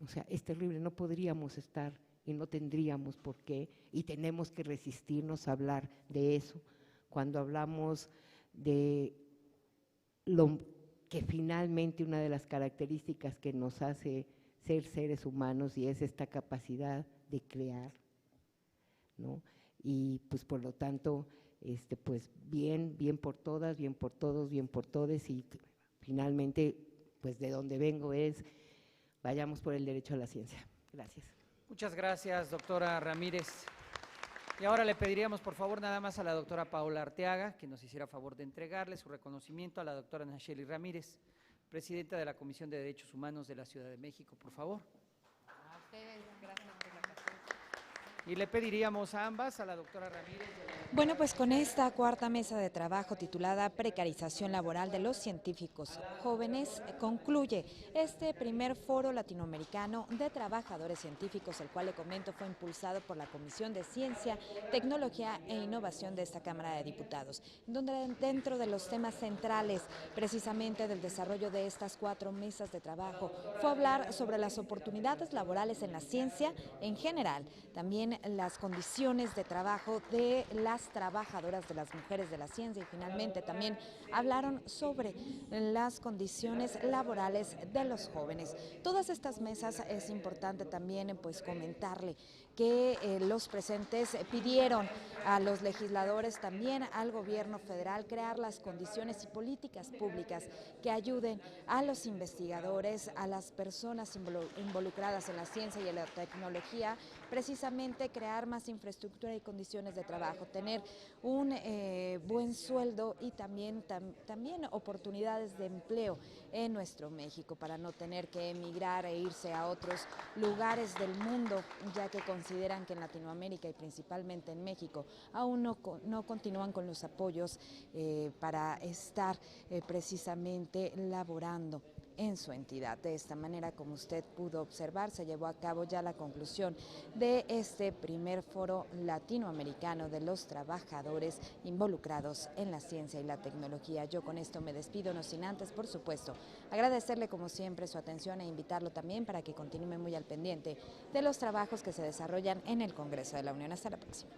o sea, es terrible, no podríamos estar y no tendríamos por qué, y tenemos que resistirnos a hablar de eso cuando hablamos de lo que finalmente una de las características que nos hace ser seres humanos, y es esta capacidad de crear, ¿no? Y pues por lo tanto, pues bien por todas, bien por todos, bien por todes, y finalmente, pues de donde vengo es, vayamos por el derecho a la ciencia. Gracias. Muchas gracias, doctora Ramírez. Y ahora le pediríamos, por favor, nada más a la doctora Paola Arteaga, que nos hiciera favor de entregarle su reconocimiento a la doctora Nacheli Ramírez, presidenta de la Comisión de Derechos Humanos de la Ciudad de México, por favor. A ustedes, gracias por la ocasión. Y le pediríamos a ambas, a la doctora Ramírez. Bueno, pues con esta cuarta mesa de trabajo titulada Precarización laboral de los científicos jóvenes, concluye este primer foro latinoamericano de trabajadores científicos, el cual, le comento, fue impulsado por la Comisión de Ciencia, Tecnología e Innovación de esta Cámara de Diputados, donde dentro de los temas centrales precisamente del desarrollo de estas 4 mesas de trabajo fue hablar sobre las oportunidades laborales en la ciencia en general, también las condiciones de trabajo de las trabajadoras, de las mujeres de la ciencia, y finalmente también hablaron sobre las condiciones laborales de los jóvenes. Todas estas mesas es importante también pues comentarle que los presentes pidieron a los legisladores, también al gobierno federal, crear las condiciones y políticas públicas que ayuden a los investigadores, a las personas involucradas en la ciencia y en la tecnología, precisamente crear más infraestructura y condiciones de trabajo, tener un buen sueldo y también oportunidades de empleo en nuestro México, para no tener que emigrar e irse a otros lugares del mundo, ya que consideran que en Latinoamérica y principalmente en México aún no continúan con los apoyos para estar precisamente laborando en su entidad. De esta manera, como usted pudo observar, se llevó a cabo ya la conclusión de este primer foro latinoamericano de los trabajadores involucrados en la ciencia y la tecnología. Yo con esto me despido, no sin antes, por supuesto, agradecerle como siempre su atención e invitarlo también para que continúe muy al pendiente de los trabajos que se desarrollan en el Congreso de la Unión. Hasta la próxima.